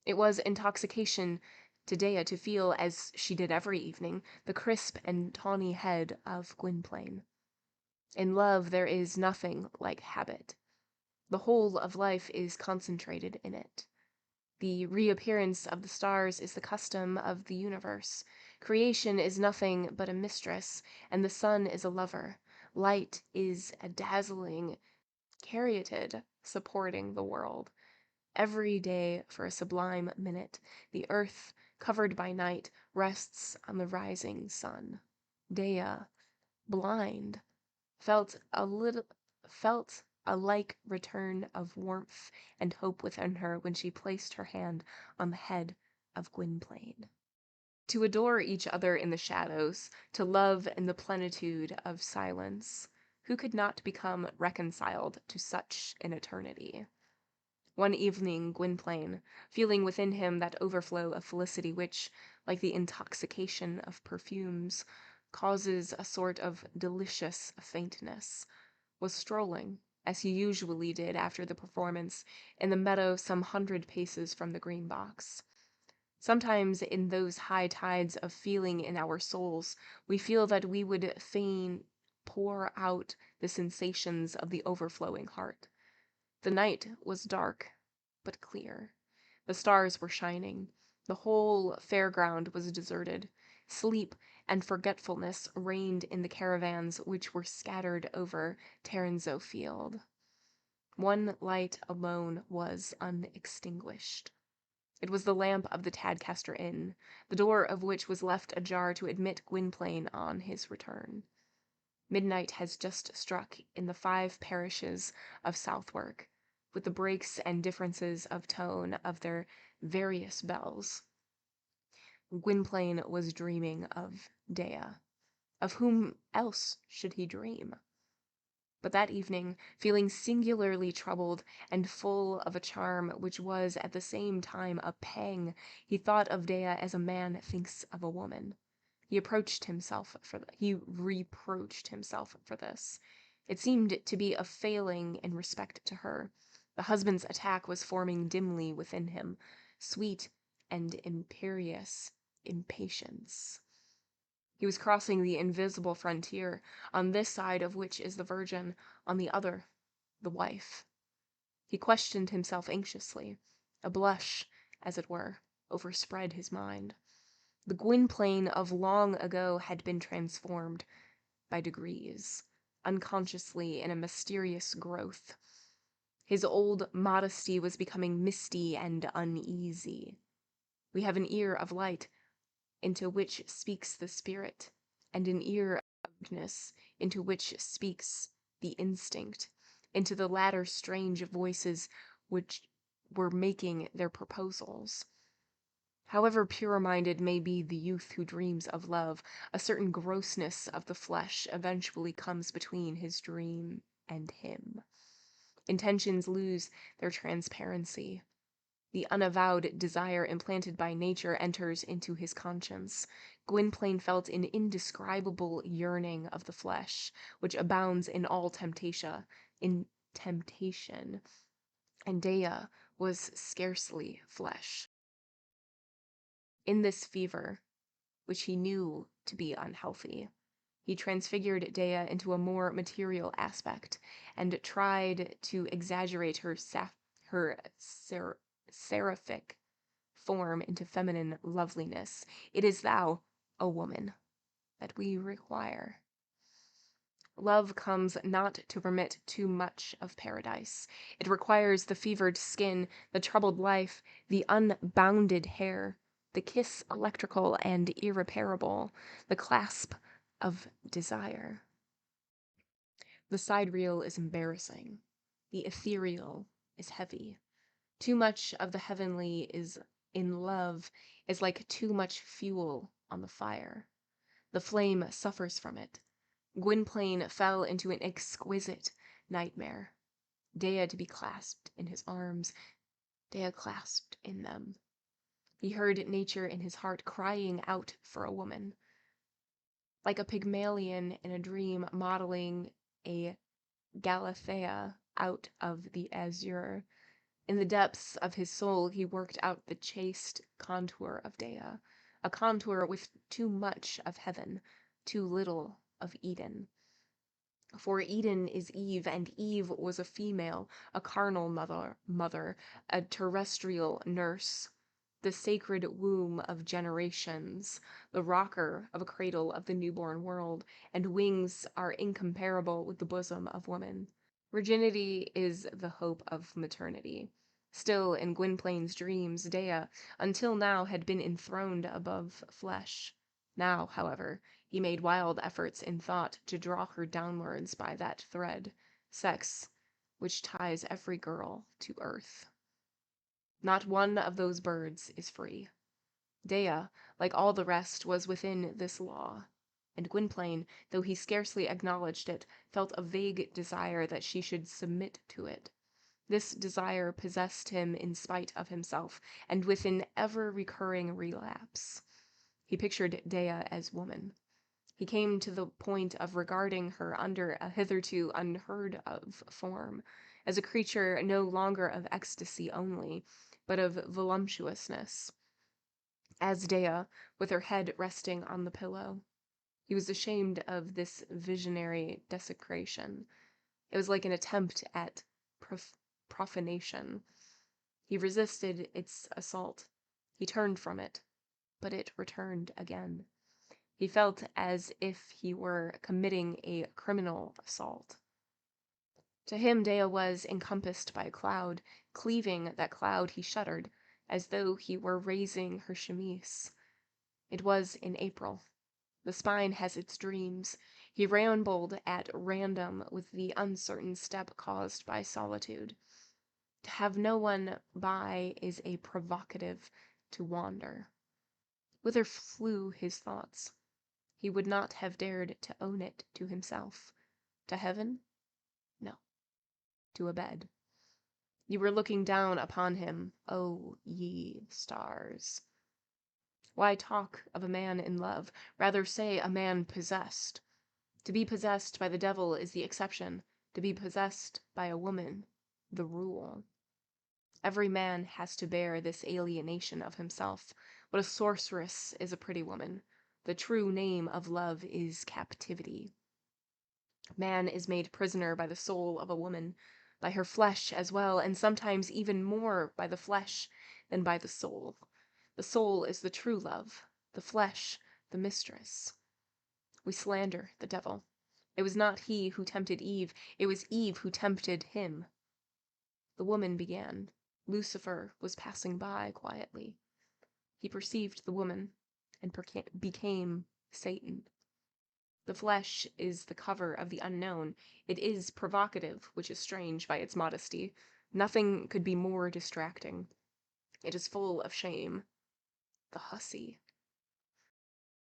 It was intoxication to Dea to feel, as she did every evening, the crisp and tawny head of Gwynplaine. In love there is nothing like habit. The whole of life is concentrated in it. The reappearance of the stars is the custom of the universe. Creation is nothing but a mistress, and the sun is a lover. Light is a dazzling caryatid supporting the world. Every day, for a sublime minute, the earth, covered by night, rests on the rising sun. Dea, blind, felt a like return of warmth and hope within her when she placed her hand on the head of Gwynplaine. To adore each other in the shadows, to love in the plenitude of silence, who could not become reconciled to such an eternity? One evening Gwynplaine, feeling within him that overflow of felicity which, like the intoxication of perfumes, causes a sort of delicious faintness, was strolling, as he usually did after the performance, in the meadow some 100 paces from the Green Box. Sometimes in those high tides of feeling in our souls, we feel that we would fain pour out the sensations of the overflowing heart. The night was dark, but clear. The stars were shining. The whole fairground was deserted. Sleep and forgetfulness reigned in the caravans which were scattered over Tarrinzeau Field. One light alone was unextinguished. It was the lamp of the Tadcaster Inn, the door of which was left ajar to admit Gwynplaine on his return. Midnight has just struck in the 5 parishes of Southwark, with the breaks and differences of tone of their various bells. Gwynplaine was dreaming of Dea. Of whom else should he dream? But that evening, feeling singularly troubled and full of a charm which was at the same time a pang, he thought of Dea as a man thinks of a woman. He reproached himself for this. It seemed to be a failing in respect to her. The husband's attack was forming dimly within him, sweet and imperious impatience. He was crossing the invisible frontier, on this side of which is the virgin, on the other, the wife. He questioned himself anxiously. A blush, as it were, overspread his mind. The Gwynplaine of long ago had been transformed, by degrees, unconsciously in a mysterious growth. His old modesty was becoming misty and uneasy. We have an ear of light, into which speaks the spirit, and an ear of darkness, into which speaks the instinct, into the latter strange voices which were making their proposals. However pure-minded may be the youth who dreams of love, a certain grossness of the flesh eventually comes between his dream and him. Intentions lose their transparency. The unavowed desire implanted by nature enters into his conscience. Gwynplaine felt an indescribable yearning of the flesh, which abounds in all temptation, and Dea was scarcely flesh. In this fever, which he knew to be unhealthy, He transfigured Dea into a more material aspect and tried to exaggerate her seraphic form into feminine loveliness. It is thou, O woman, that we require. Love comes not to permit too much of paradise. It requires the fevered skin, the troubled life, the unbounded hair, the kiss electrical and irreparable, the clasp of desire. The sidereal is embarrassing. The ethereal is heavy. Too much of the heavenly is in love is like too much fuel on the fire. The flame suffers from it. Gwynplaine fell into an exquisite nightmare. Dea to be clasped in his arms, Dea clasped in them. He heard nature in his heart crying out for a woman. Like a Pygmalion in a dream modeling a Galathea out of the azure. In the depths of his soul he worked out the chaste contour of Dea, a contour with too much of heaven, too little of Eden. For Eden is Eve, and Eve was a female, a carnal mother, a terrestrial nurse, the sacred womb of generations, the rocker of a cradle of the newborn world, and wings are incomparable with the bosom of woman. Virginity is the hope of maternity. Still, in Gwynplaine's dreams, Dea, until now, had been enthroned above flesh. Now, however, he made wild efforts in thought to draw her downwards by that thread, sex, which ties every girl to earth. Not one of those birds is free. Dea, like all the rest, was within this law, and Gwynplaine, though he scarcely acknowledged it, felt a vague desire that she should submit to it. This desire possessed him in spite of himself, and with an ever-recurring relapse. He pictured Dea as woman. He came to the point of regarding her under a hitherto unheard-of form, as a creature no longer of ecstasy only, but of voluptuousness. As Dea, with her head resting on the pillow. He was ashamed of this visionary desecration. It was like an attempt at profanation. He resisted its assault. He turned from it, but it returned again. He felt as if he were committing a criminal assault. To him, Dea was encompassed by a cloud. Cleaving that cloud, he shuddered, as though he were raising her chemise. It was in April. The spine has its dreams. He rambled at random with the uncertain step caused by solitude. To have no one by is a provocative to wander. Whither flew his thoughts? He would not have dared to own it to himself. To heaven? No. To a bed. You were looking down upon him, O ye stars. Why talk of a man in love? Rather say a man possessed. To be possessed by the devil is the exception. To be possessed by a woman, the rule. Every man has to bear this alienation of himself. What a sorceress is a pretty woman. The true name of love is captivity. Man is made prisoner by the soul of a woman, by her flesh as well, and sometimes even more by the flesh than by the soul. The soul is the true love, the flesh the mistress. We slander the devil. It was not he who tempted Eve, it was Eve who tempted him. The woman began. Lucifer was passing by quietly. He perceived the woman and became Satan. The flesh is the cover of the unknown. It is provocative, which is strange by its modesty. Nothing could be more distracting. It is full of shame. The hussy.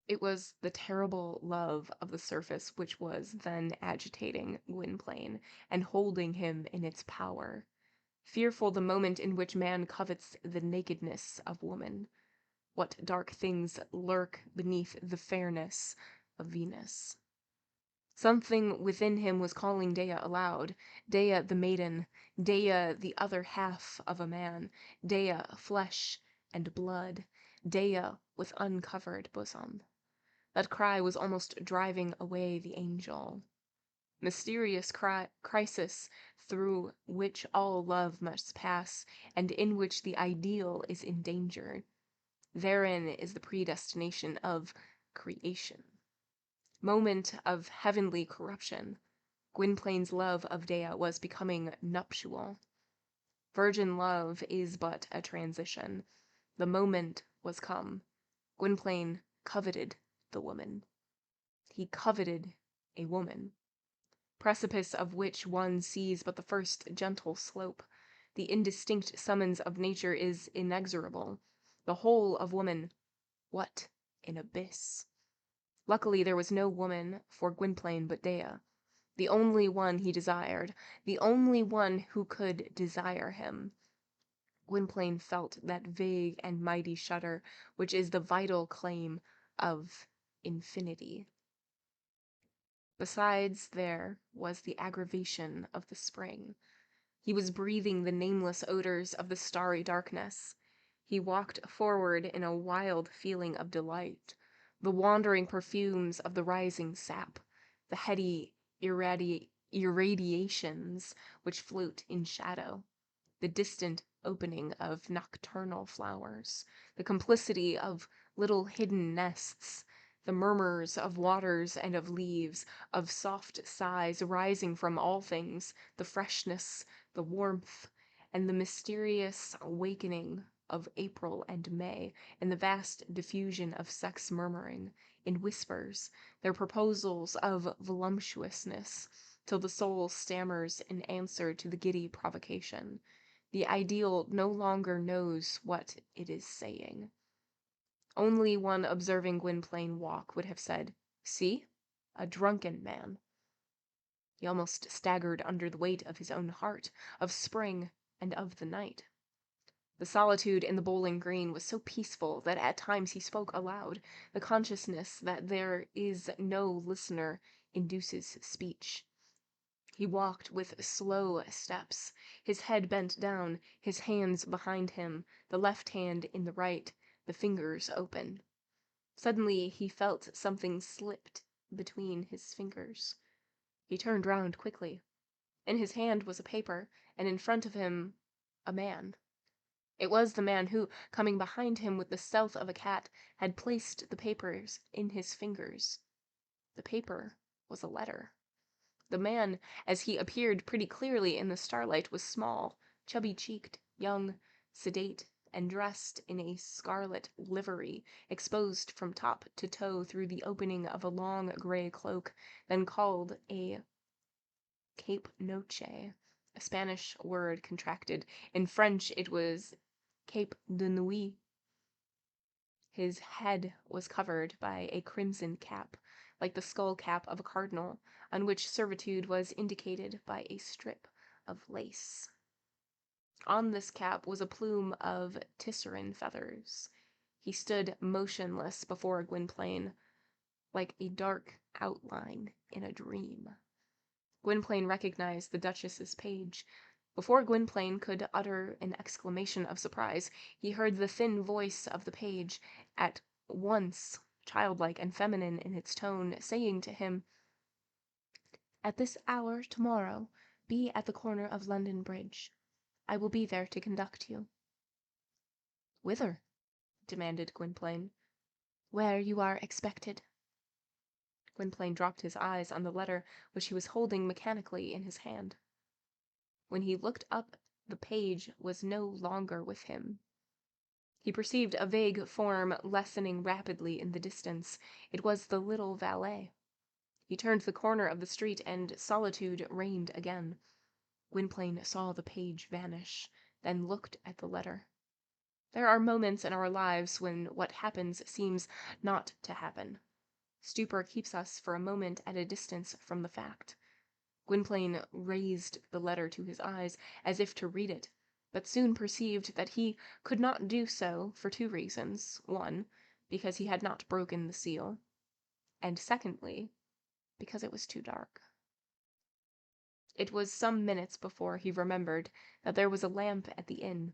It was the terrible love of the surface which was then agitating Gwynplaine and holding him in its power. Fearful the moment in which man covets the nakedness of woman. What dark things lurk beneath the fairness of Venus. Something within him was calling Dea aloud. Dea the maiden. Dea the other half of a man. Dea flesh and blood. Dea with uncovered bosom. That cry was almost driving away the angel. Mysterious crisis through which all love must pass, and in which the ideal is in danger. Therein is the predestination of creation. Moment of heavenly corruption. Gwynplaine's love of Dea was becoming nuptial. Virgin love is but a transition. The moment was come. Gwynplaine coveted the woman. He coveted a woman, precipice of which one sees but the first gentle slope. The indistinct summons of nature is inexorable. The whole of woman, what an abyss! Luckily there was no woman for Gwynplaine but Dea, the only one he desired, the only one who could desire him. Gwynplaine felt that vague and mighty shudder which is the vital claim of infinity. Besides, there was the aggravation of the spring. He was breathing the nameless odors of the starry darkness. He walked forward in a wild feeling of delight. The wandering perfumes of the rising sap, the heady irradiations which float in shadow, the distant opening of nocturnal flowers, the complicity of little hidden nests, the murmurs of waters and of leaves, of soft sighs rising from all things, the freshness, the warmth, and the mysterious awakening of April and May, and the vast diffusion of sex murmuring, in whispers, their proposals of voluptuousness, till the soul stammers in answer to the giddy provocation. The ideal no longer knows what it is saying. Only one observing Gwynplaine walk would have said, "See, a drunken man." He almost staggered under the weight of his own heart, of spring, and of the night. The solitude in the bowling green was so peaceful that at times he spoke aloud. The consciousness that there is no listener induces speech. He walked with slow steps, his head bent down, his hands behind him, the left hand in the right, the fingers open. Suddenly he felt something slipped between his fingers. He turned round quickly. In his hand was a paper, and in front of him a man. It was the man who, coming behind him with the stealth of a cat, had placed the papers in his fingers. The paper was a letter. The man, as he appeared pretty clearly in the starlight, was small, chubby-cheeked, young, sedate, and dressed in a scarlet livery, exposed from top to toe through the opening of a long gray cloak, then called a cape noche, a Spanish word contracted. In French it was cape de nuit. His head was covered by a crimson cap, like the skull cap of a cardinal, on which servitude was indicated by a strip of lace. On this cap was a plume of tisserine feathers. He stood motionless before Gwynplaine, like a dark outline in a dream. Gwynplaine recognized the Duchess's page. Before Gwynplaine could utter an exclamation of surprise, he heard the thin voice of the page, at once childlike and feminine in its tone, saying to him, "At this hour tomorrow, be at the corner of London Bridge. I will be there to conduct you." "Whither?" demanded Gwynplaine. "Where you are expected." Gwynplaine dropped his eyes on the letter which he was holding mechanically in his hand. When he looked up, the page was no longer with him. He perceived a vague form lessening rapidly in the distance. It was the little valet. He turned the corner of the street, and solitude reigned again. Gwynplaine saw the page vanish, then looked at the letter. There are moments in our lives when what happens seems not to happen. Stupor keeps us for a moment at a distance from the fact. Gwynplaine raised the letter to his eyes, as if to read it, but soon perceived that he could not do so for two reasons. One, because he had not broken the seal, and secondly, because it was too dark. It was some minutes before he remembered that there was a lamp at the inn.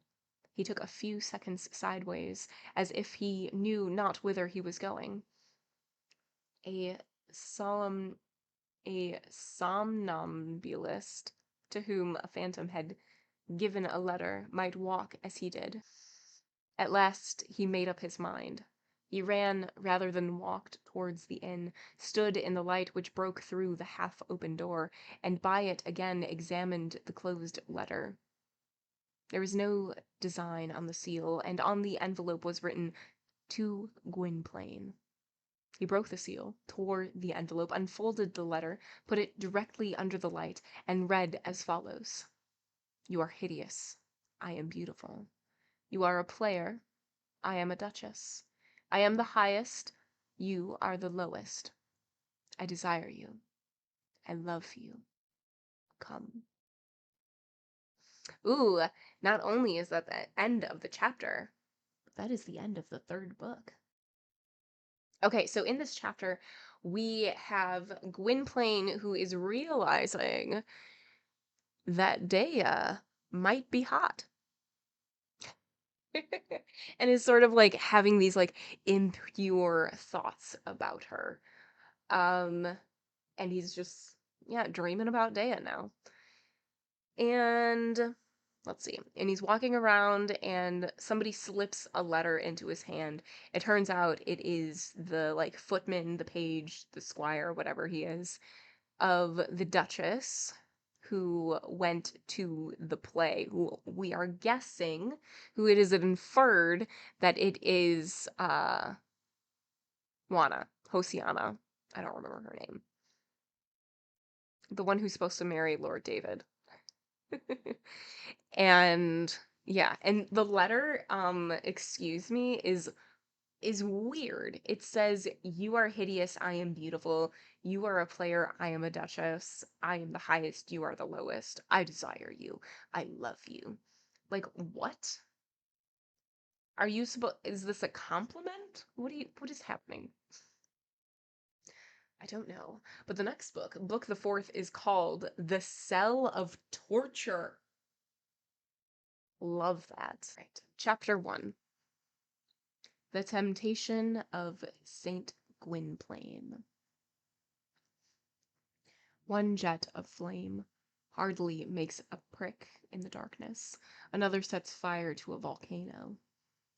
He took a few seconds sideways, as if he knew not whither he was going. A solemn a somnambulist to whom a phantom had given a letter might walk as he did. At last he made up his mind. He ran rather than walked towards the inn, stood in the light which broke through the half-open door, and by it again examined the closed letter. There was no design on the seal, and on the envelope was written, "To Gwynplaine." He broke the seal, tore the envelope, unfolded the letter, put it directly under the light, and read as follows: "You are hideous. I am beautiful. You are a player. I am a duchess. I am the highest. You are the lowest. I desire you. I love you. Come." Ooh, not only is that the end of the chapter, but that is the end of the third book. Okay, so in this chapter, we have Gwynplaine who is realizing that Dea might be hot. And is sort of like having these like impure thoughts about her. And he's just, yeah, dreaming about Dea now. And let's see. And he's walking around and somebody slips a letter into his hand. It turns out it is the like footman, the page, the squire, whatever he is, of the Duchess who went to the play, who we are guessing who it is inferred that it is Hosiana. I don't remember her name. The one who's supposed to marry Lord David. And yeah, and the letter, excuse me, is weird. It says, "You are hideous, I am beautiful. You are a player, I am a duchess. I am the highest, you are the lowest. I desire you. I love you." Like, what? Are you is this a compliment? What is happening? I don't know. But the next book the fourth, is called The Cell of Torture. Love that. Right. Chapter 1. The Temptation of Saint Gwynplaine. One jet of flame hardly makes a prick in the darkness. Another sets fire to a volcano.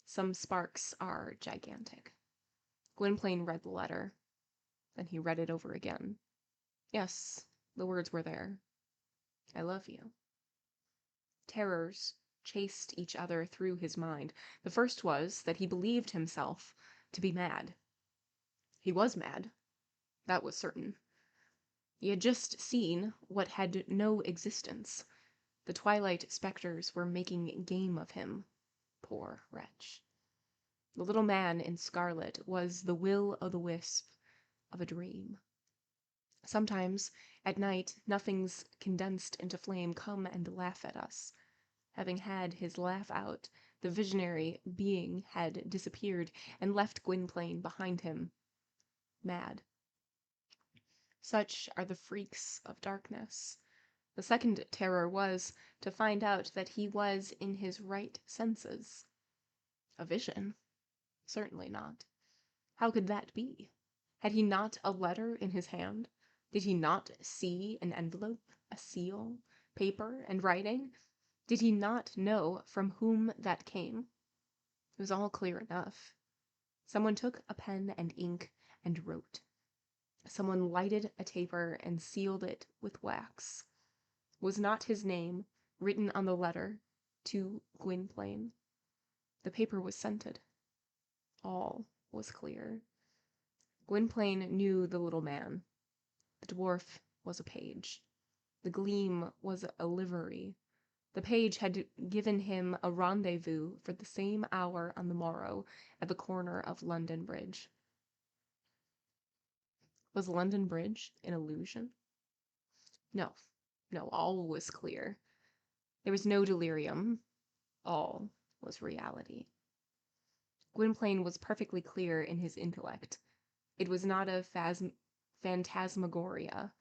Some sparks are gigantic. Gwynplaine read the letter. Then he read it over again. Yes, the words were there. I love you. Terrors chased each other through his mind. The first was that he believed himself to be mad. He was mad. That was certain. He had just seen what had no existence. The twilight specters were making game of him. Poor wretch. The little man in scarlet was the will-o'-the-wisp of a dream. Sometimes, at night, nothings condensed into flame come and laugh at us. Having had his laugh out, the visionary being had disappeared and left Gwynplaine behind him, mad. Such are the freaks of darkness. The second terror was to find out that he was in his right senses. A vision? Certainly not. How could that be? Had he not a letter in his hand? Did he not see an envelope, a seal, paper, and writing? Did he not know from whom that came? It was all clear enough. Someone took a pen and ink and wrote. Someone lighted a taper and sealed it with wax. Was not his name written on the letter, "To Gwynplaine"? The paper was scented. All was clear. Gwynplaine knew the little man. The dwarf was a page. The gleam was a livery. The page had given him a rendezvous for the same hour on the morrow at the corner of London Bridge. Was London Bridge an illusion? No, all was clear. There was no delirium. All was reality. Gwynplaine was perfectly clear in his intellect. It was not a phantasmagoria,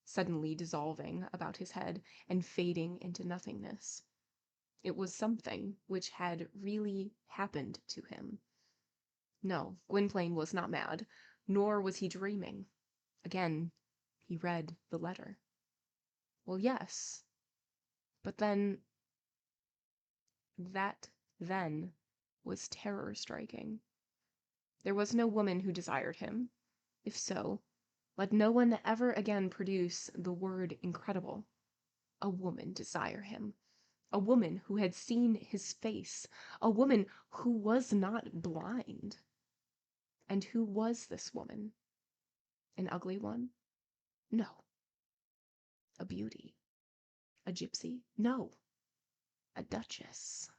suddenly dissolving about his head and fading into nothingness. It was something which had really happened to him. No, Gwynplaine was not mad. Nor was he dreaming. Again, he read the letter. Well, yes, but then that then was terror-striking. There was no woman who desired him. If so, let no one ever again produce the word incredible. A woman desire him. A woman who had seen his face. A woman who was not blind. And who was this woman? An ugly one? No. A beauty? A gypsy? No. A duchess.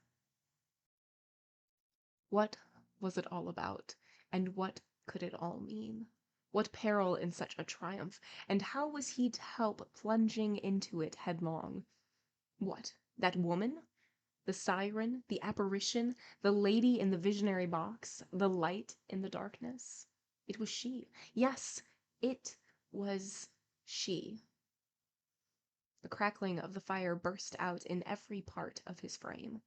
What was it all about, and what could it all mean? What peril in such a triumph, and how was he to help plunging into it headlong? What, that woman? The siren, the apparition, the lady in the visionary box, the light in the darkness? It was she. Yes, it was she. The crackling of the fire burst out in every part of his frame.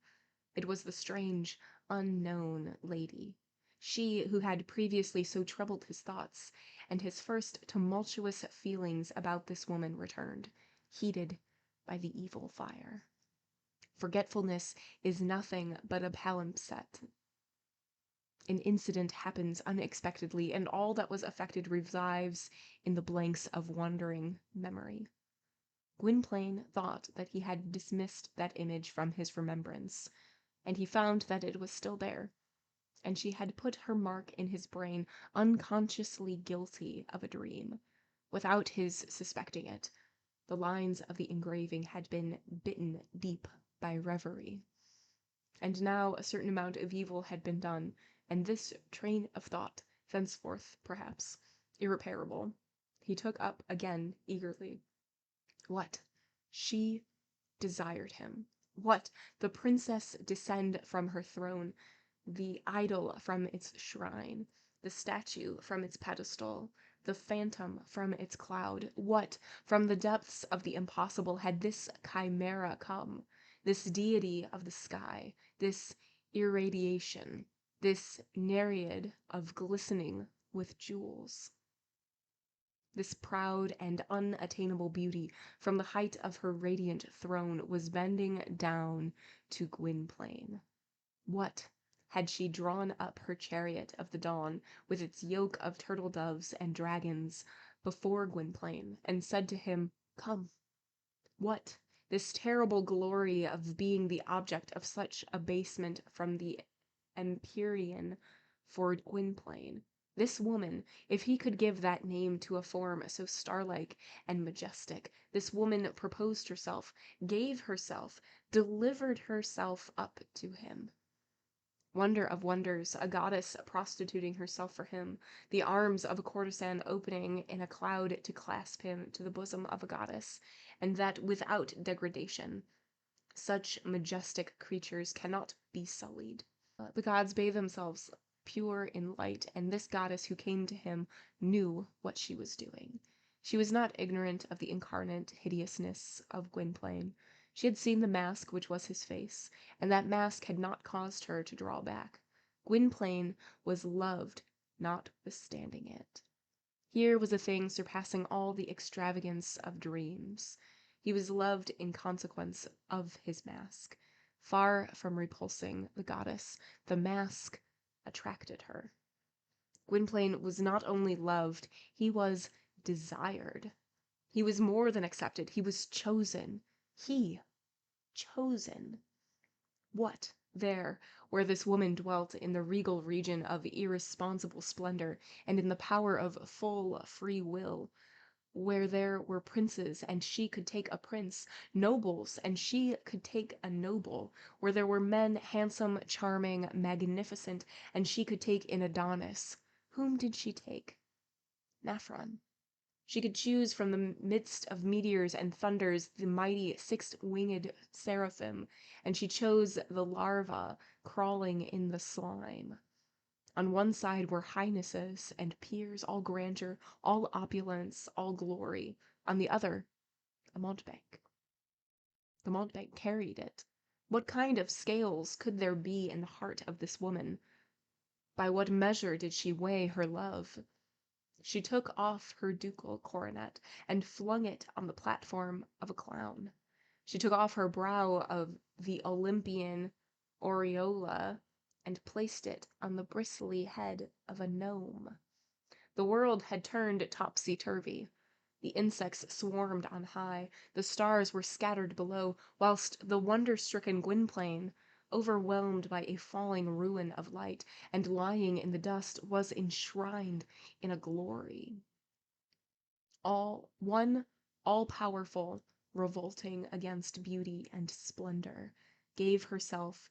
It was the strange, unknown lady, she who had previously so troubled his thoughts, and his first tumultuous feelings about this woman returned, heated by the evil fire. Forgetfulness is nothing but a palimpsest. An incident happens unexpectedly, and all that was affected revives in the blanks of wandering memory. Gwynplaine thought that he had dismissed that image from his remembrance, and he found that it was still there, and she had put her mark in his brain, unconsciously guilty of a dream, without his suspecting it. The lines of the engraving had been bitten deep by reverie. And now a certain amount of evil had been done, and this train of thought, thenceforth, perhaps, irreparable, he took up again eagerly. What? She desired him. What? The princess descend from her throne, the idol from its shrine, the statue from its pedestal, the phantom from its cloud? What? From the depths of the impossible had this chimera come, this deity of the sky, this irradiation, this nereid of glistening with jewels? This proud and unattainable beauty, from the height of her radiant throne, was bending down to Gwynplaine. What? Had she drawn up her chariot of the dawn, with its yoke of turtle-doves and dragons, before Gwynplaine, and said to him, "Come"? What? This terrible glory of being the object of such abasement from the Empyrean for Gwynplaine? This woman, if he could give that name to a form so starlike and majestic, this woman proposed herself, gave herself, delivered herself up to him. Wonder of wonders, a goddess prostituting herself for him, the arms of a courtesan opening in a cloud to clasp him to the bosom of a goddess, and that without degradation. Such majestic creatures cannot be sullied. The gods bathe themselves pure in light, and this goddess who came to him knew what she was doing. She was not ignorant of the incarnate hideousness of Gwynplaine. She had seen the mask which was his face, and that mask had not caused her to draw back. Gwynplaine was loved notwithstanding it. Here was a thing surpassing all the extravagance of dreams. He was loved in consequence of his mask. Far from repulsing the goddess, the mask attracted her. Gwynplaine was not only loved, he was desired. He was more than accepted, he was chosen. He, chosen. What, there, where this woman dwelt in the regal region of irresponsible splendor, and in the power of full free will, where there were princes, and she could take a prince, nobles, and she could take a noble, where there were men handsome, charming, magnificent, and she could take an Adonis. Whom did she take? Naphron. She could choose from the midst of meteors and thunders the mighty six-winged seraphim, and she chose the larva crawling in the slime. On one side were highnesses and peers, all grandeur, all opulence, all glory. On the other, a mountebank. The mountebank carried it. What kind of scales could there be in the heart of this woman? By what measure did she weigh her love? She took off her ducal coronet and flung it on the platform of a clown. She took off her brow of the Olympian aureola and placed it on the bristly head of a gnome. The world had turned topsy-turvy. The insects swarmed on high, the stars were scattered below, whilst the wonder-stricken Gwynplaine, overwhelmed by a falling ruin of light, and lying in the dust, was enshrined in a glory. All-powerful, revolting against beauty and splendor, gave herself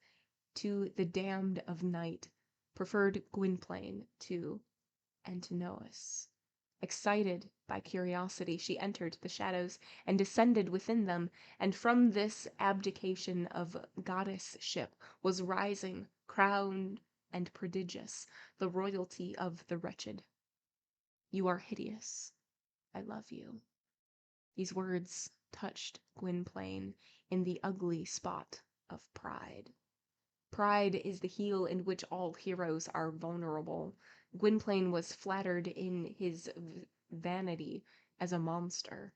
to the damned of night, preferred Gwynplaine to Antinous. Excited by curiosity, she entered the shadows and descended within them, and from this abdication of goddess-ship was rising, crowned and prodigious, the royalty of the wretched. You are hideous. I love you. These words touched Gwynplaine in the ugly spot of pride. Pride is the heel in which all heroes are vulnerable. Gwynplaine was flattered in his vanity as a monster.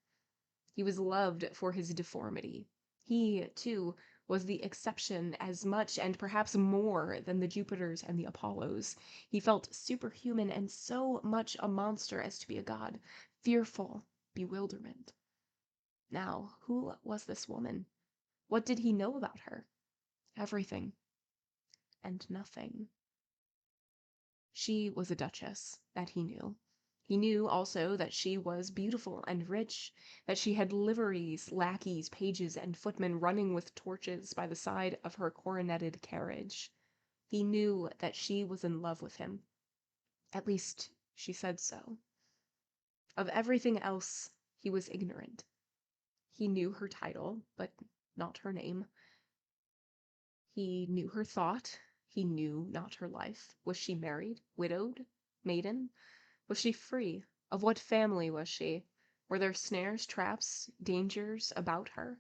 He was loved for his deformity. He, too, was the exception as much and perhaps more than the Jupiters and the Apollos. He felt superhuman and so much a monster as to be a god. Fearful bewilderment. Now, who was this woman? What did he know about her? Everything. And nothing. She was a duchess, that he knew. He knew also that she was beautiful and rich, that she had liveries, lackeys, pages, and footmen running with torches by the side of her coroneted carriage. He knew that she was in love with him. At least, she said so. Of everything else, he was ignorant. He knew her title, but not her name. He knew her thought. He knew not her life. Was she married, widowed, maiden? Was she free? Of what family was she? Were there snares, traps, dangers about her?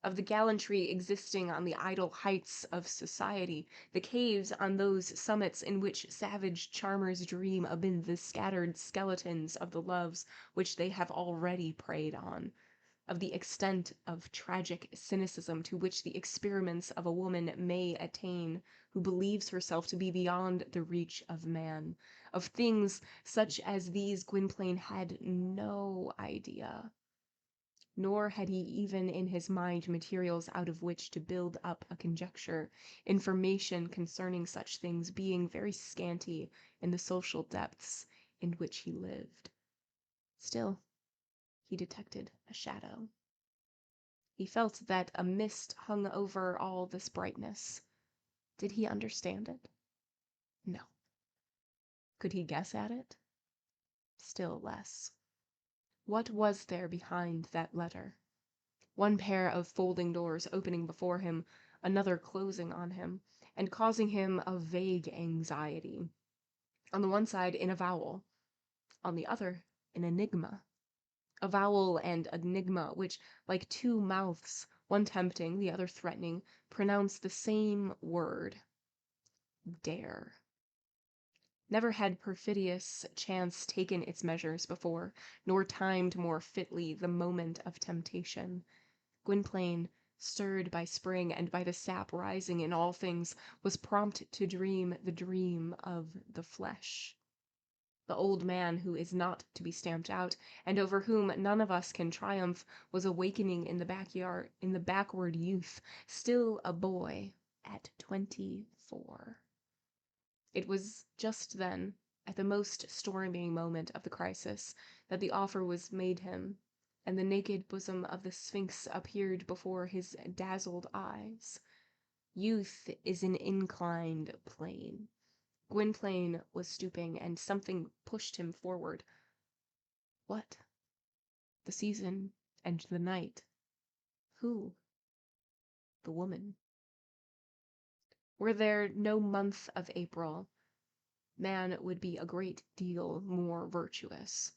Of the gallantry existing on the idle heights of society, the caves on those summits in which savage charmers dream amid the scattered skeletons of the loves which they have already preyed on, of the extent of tragic cynicism to which the experiments of a woman may attain who believes herself to be beyond the reach of man. Of things such as these Gwynplaine had no idea. Nor had he even in his mind materials out of which to build up a conjecture, information concerning such things being very scanty in the social depths in which he lived. Still, he detected a shadow. He felt that a mist hung over all this brightness. Did he understand it? No. Could he guess at it? Still less. What was there behind that letter? One pair of folding doors opening before him, another closing on him, and causing him a vague anxiety. On the one side, an avowal. On the other, an enigma. Avowal and enigma, which, like two mouths, one tempting, the other threatening, pronounce the same word. Dare. Never had perfidious chance taken its measures before, nor timed more fitly the moment of temptation. Gwynplaine, stirred by spring and by the sap rising in all things, was prompt to dream the dream of the flesh. The old man who is not to be stamped out, and over whom none of us can triumph, was awakening in the backward youth, still a boy, at 24. It was just then, at the most stormy moment of the crisis, that the offer was made him, and the naked bosom of the Sphinx appeared before his dazzled eyes. Youth is an inclined plane. Gwynplaine was stooping, and something pushed him forward. What? The season and the night. Who? The woman. Were there no month of April, man would be a great deal more virtuous.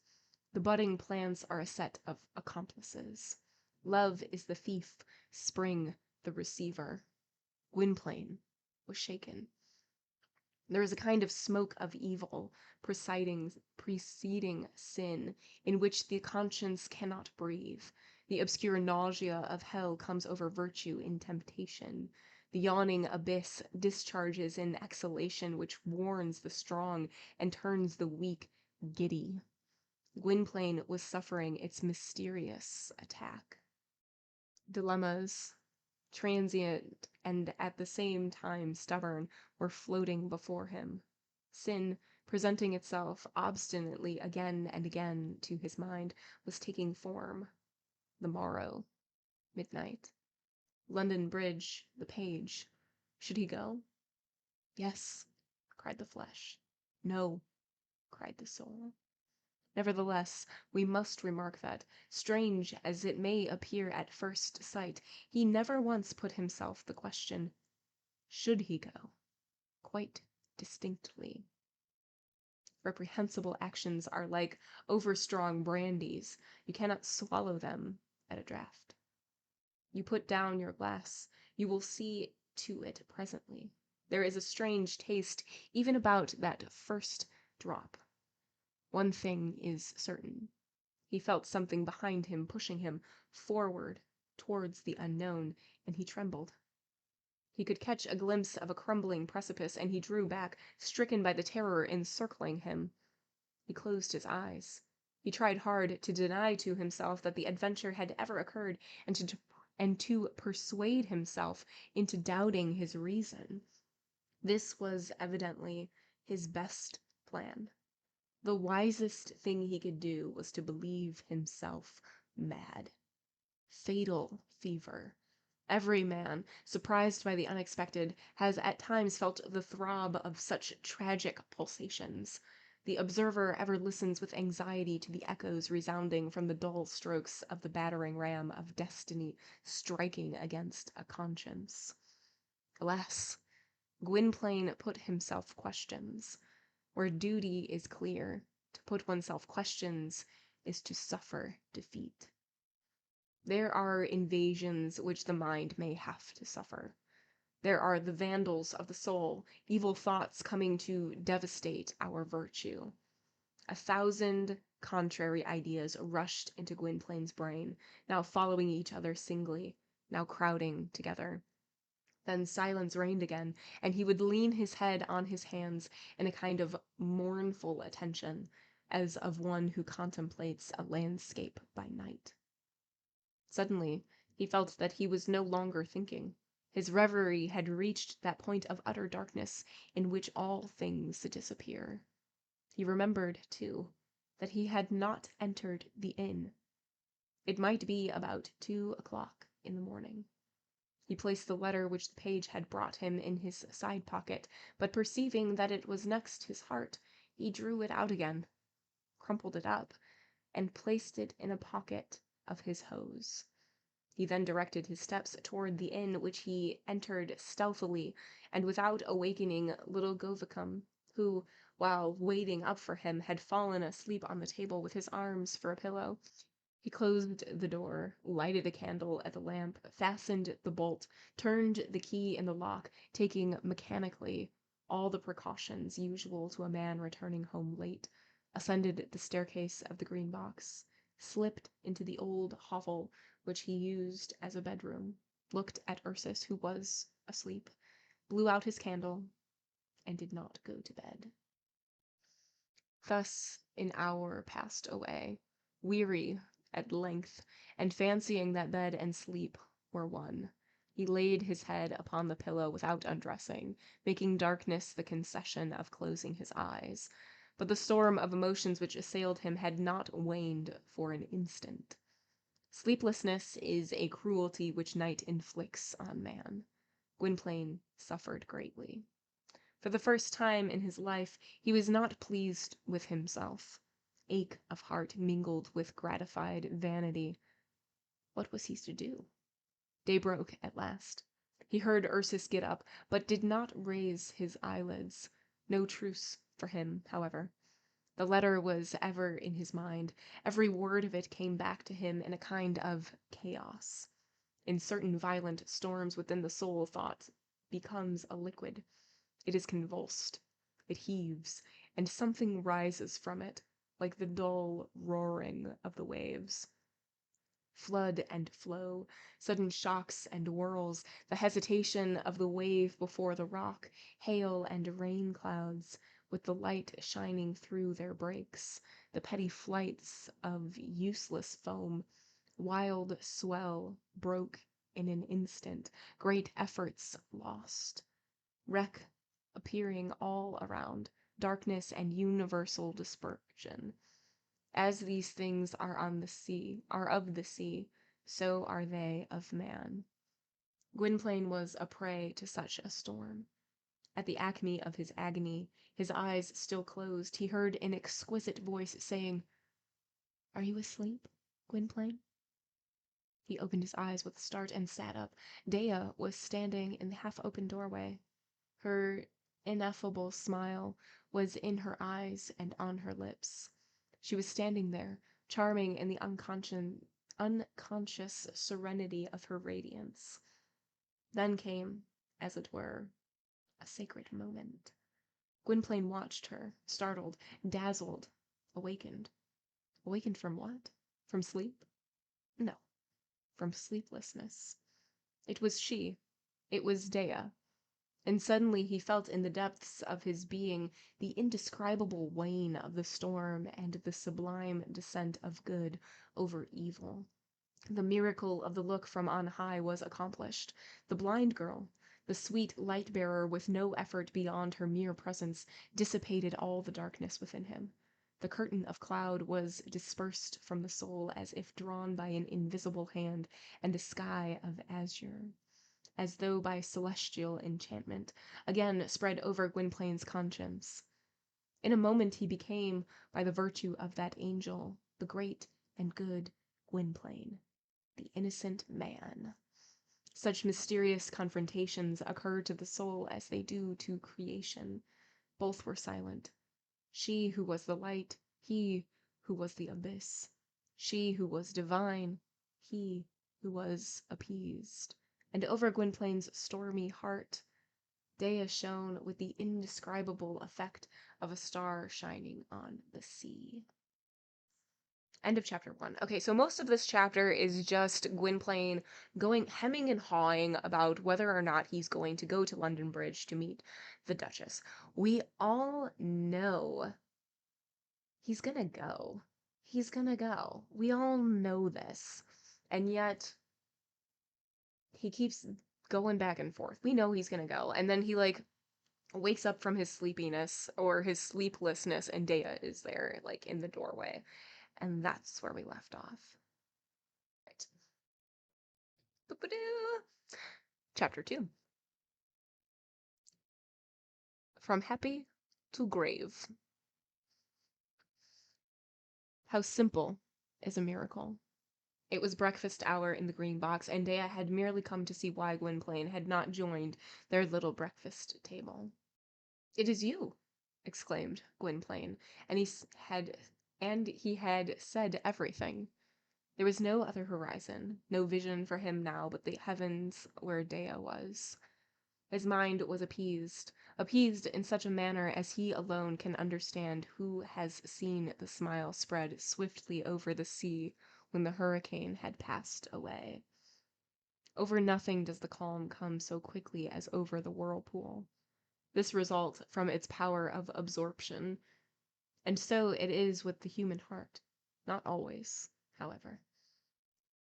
The budding plants are a set of accomplices. Love is the thief, spring the receiver. Gwynplaine was shaken. There is a kind of smoke of evil preceding sin, in which the conscience cannot breathe. The obscure nausea of hell comes over virtue in temptation. The yawning abyss discharges an exhalation which warns the strong and turns the weak giddy. Gwynplaine was suffering its mysterious attack. Dilemmas, transient and at the same time stubborn, were floating before him. Sin, presenting itself obstinately again and again to his mind, was taking form. The morrow, midnight. London Bridge, the page. Should he go? Yes, cried the flesh. No, cried the soul. Nevertheless, we must remark that, strange as it may appear at first sight, he never once put himself the question, should he go? Quite distinctly. Reprehensible actions are like overstrong brandies. You cannot swallow them at a draught. You put down your glass. You will see to it presently. There is a strange taste even about that first drop. One thing is certain. He felt something behind him pushing him forward towards the unknown, and he trembled. He could catch a glimpse of a crumbling precipice, and he drew back, stricken by the terror encircling him. He closed his eyes. He tried hard to deny to himself that the adventure had ever occurred, and to persuade himself into doubting his reason. This was evidently his best plan. The wisest thing he could do was to believe himself mad. Fatal fever. Every man, surprised by the unexpected, has at times felt the throb of such tragic pulsations. The observer ever listens with anxiety to the echoes resounding from the dull strokes of the battering ram of destiny striking against a conscience. Alas, Gwynplaine put himself questions. Where duty is clear, to put oneself questions is to suffer defeat. There are invasions which the mind may have to suffer. There are the vandals of the soul, evil thoughts coming to devastate our virtue. 1,000 contrary ideas rushed into Gwynplaine's brain, now following each other singly, now crowding together. Then silence reigned again, and he would lean his head on his hands in a kind of mournful attention, as of one who contemplates a landscape by night. Suddenly, he felt that he was no longer thinking. His reverie had reached that point of utter darkness in which all things disappear. He remembered, too, that he had not entered the inn. It might be about 2 o'clock in the morning. He placed the letter which the page had brought him in his side pocket, but perceiving that it was next his heart, he drew it out again, crumpled it up, and placed it in a pocket of his hose. He then directed his steps toward the inn, which he entered stealthily, and without awakening little Govicum, who, while waiting up for him, had fallen asleep on the table with his arms for a pillow. He closed the door, lighted a candle at the lamp, fastened the bolt, turned the key in the lock, taking mechanically all the precautions usual to a man returning home late, ascended the staircase of the Green Box, slipped into the old hovel which he used as a bedroom, looked at Ursus, who was asleep, blew out his candle, and did not go to bed. Thus an hour passed away, weary at length, and fancying that bed and sleep were one. He laid his head upon the pillow without undressing, making darkness the concession of closing his eyes. But the storm of emotions which assailed him had not waned for an instant. Sleeplessness is a cruelty which night inflicts on man. Gwynplaine suffered greatly. For the first time in his life, he was not pleased with himself. Ache of heart mingled with gratified vanity. What was he to do? Day broke at last. He heard Ursus get up, but did not raise his eyelids. No truce for him, however. The letter was ever in his mind. Every word of it came back to him in a kind of chaos. In certain violent storms within the soul, thought becomes a liquid. It is convulsed. It heaves, and something rises from it, like the dull roaring of the waves. Flood and flow, sudden shocks and whirls, the hesitation of the wave before the rock, hail and rain clouds, with the light shining through their breaks, the petty flights of useless foam, wild swell broke in an instant, great efforts lost, wreck appearing all around, darkness and universal dispersion. As these things are of the sea, so are they of man. Gwynplaine was a prey to such a storm. At the acme of his agony, his eyes still closed, he heard an exquisite voice saying, "Are you asleep, Gwynplaine?" He opened his eyes with a start and sat up. Dea was standing in the half-open doorway. Her ineffable smile was in her eyes and on her lips. She was standing there, charming in the unconscious serenity of her radiance. Then came, as it were, a sacred moment. Gwynplaine watched her, startled, dazzled, awakened. Awakened from what? From sleep? No, from sleeplessness. It was she. It was Dea. And suddenly he felt in the depths of his being the indescribable wane of the storm and the sublime descent of good over evil. The miracle of the look from on high was accomplished. The blind girl, the sweet light-bearer with no effort beyond her mere presence, dissipated all the darkness within him. The curtain of cloud was dispersed from the soul as if drawn by an invisible hand, and a sky of azure, as though by celestial enchantment, again spread over Gwynplaine's conscience. In a moment he became, by the virtue of that angel, the great and good Gwynplaine, the innocent man. Such mysterious confrontations occur to the soul as they do to creation. Both were silent. She who was the light, he who was the abyss. She who was divine, he who was appeased. And over Gwynplaine's stormy heart, Dea shone with the indescribable effect of a star shining on the sea. End of chapter 1. Okay, so most of this chapter is just Gwynplaine hemming and hawing about whether or not he's going to go to London Bridge to meet the Duchess. We all know he's gonna go. He's gonna go. We all know this. And yet he keeps going back and forth. We know he's gonna go. And then he wakes up from his sleepiness or his sleeplessness, and Dea is there, in the doorway. And that's where we left off. Right. Boop-a-doo. Chapter 2. From happy to grave. How simple is a miracle. It was breakfast hour in the Green Box, and Dea had merely come to see why Gwynplaine had not joined their little breakfast table. "It is you!" exclaimed Gwynplaine, and he had said everything. There was no other horizon, no vision for him now but the heavens where Dea was. His mind was appeased in such a manner as he alone can understand who has seen the smile spread swiftly over the sea when the hurricane had passed away. Over nothing does the calm come so quickly as over the whirlpool. This results from its power of absorption, and so it is with the human heart. Not always, however.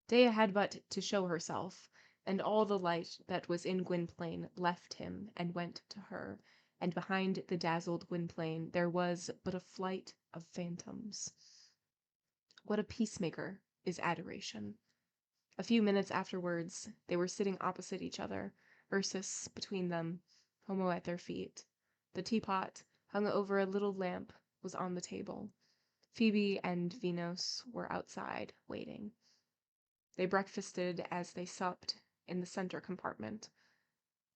Dea had but to show herself, and all the light that was in Gwynplaine left him and went to her, and behind the dazzled Gwynplaine there was but a flight of phantoms. What a peacemaker is adoration. A few minutes afterwards they were sitting opposite each other, Ursus between them, Homo at their feet. The teapot, hung over a little lamp, was on the table. Phoebe and Venus were outside, waiting. They breakfasted as they supped in the center compartment.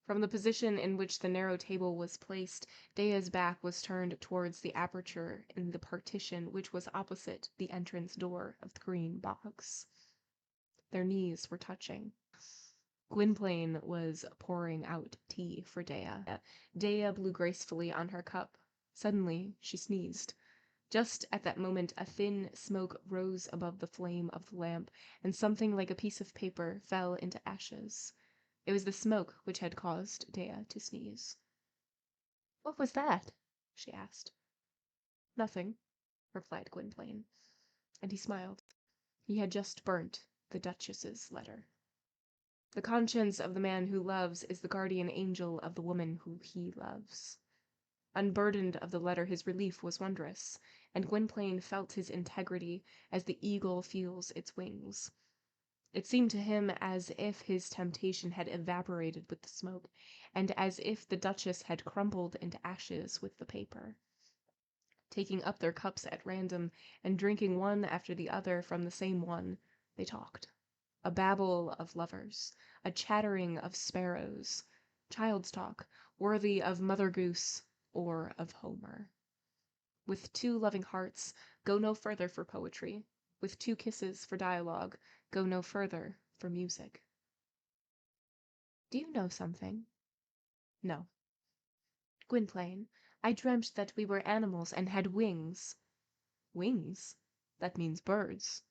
From the position in which the narrow table was placed, Dea's back was turned towards the aperture in the partition which was opposite the entrance door of the Green Box. Their knees were touching. Gwynplaine was pouring out tea for Dea. Dea blew gracefully on her cup, Suddenly, she sneezed. Just at that moment, a thin smoke rose above the flame of the lamp, and something like a piece of paper fell into ashes. It was the smoke which had caused Dea to sneeze. "What was that?" she asked. "Nothing," replied Gwynplaine, and he smiled. He had just burnt the Duchess's letter. The conscience of the man who loves is the guardian angel of the woman who he loves. Unburdened of the letter, his relief was wondrous, and Gwynplaine felt his integrity as the eagle feels its wings. It seemed to him as if his temptation had evaporated with the smoke, and as if the Duchess had crumbled into ashes with the paper. Taking up their cups at random, and drinking one after the other from the same one, they talked. A babble of lovers, a chattering of sparrows, child's talk, worthy of Mother Goose or of Homer. With 2 loving hearts, go no further for poetry. With 2 kisses for dialogue, go no further for music. "Do you know something?" "No." "Gwynplaine, I dreamt that we were animals and had wings." "Wings? That means birds,"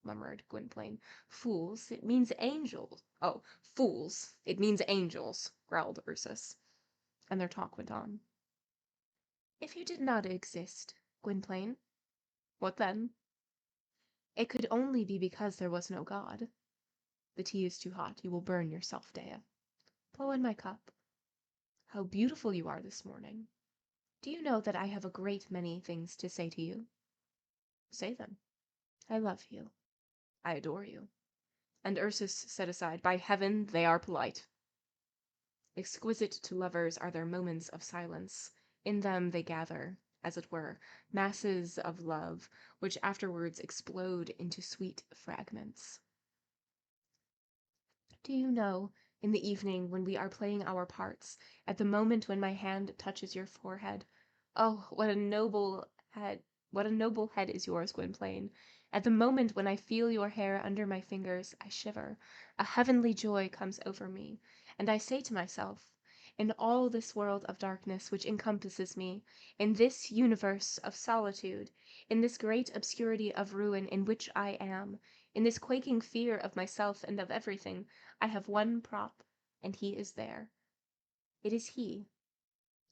murmured Gwynplaine. "Fools, it means angels." "Oh, fools, it means angels," growled Ursus. And their talk went on. "If you did not exist, Gwynplaine." "What then?" "It could only be because there was no God." "The tea is too hot. You will burn yourself, Dea." "Blow in my cup." "How beautiful you are this morning." "Do you know that I have a great many things to say to you?" "Say them." "I love you." "I adore you." And Ursus said aside, "By heaven, they are polite." Exquisite to lovers are their moments of silence. In them they gather, as it were, masses of love, which afterwards explode into sweet fragments. "Do you know, in the evening when we are playing our parts, at the moment when my hand touches your forehead, oh, what a noble head is yours, Gwynplaine! At the moment when I feel your hair under my fingers, I shiver. A heavenly joy comes over me, and I say to myself, in all this world of darkness which encompasses me, in this universe of solitude, in this great obscurity of ruin in which I am, in this quaking fear of myself and of everything, I have one prop, and he is there. It is he.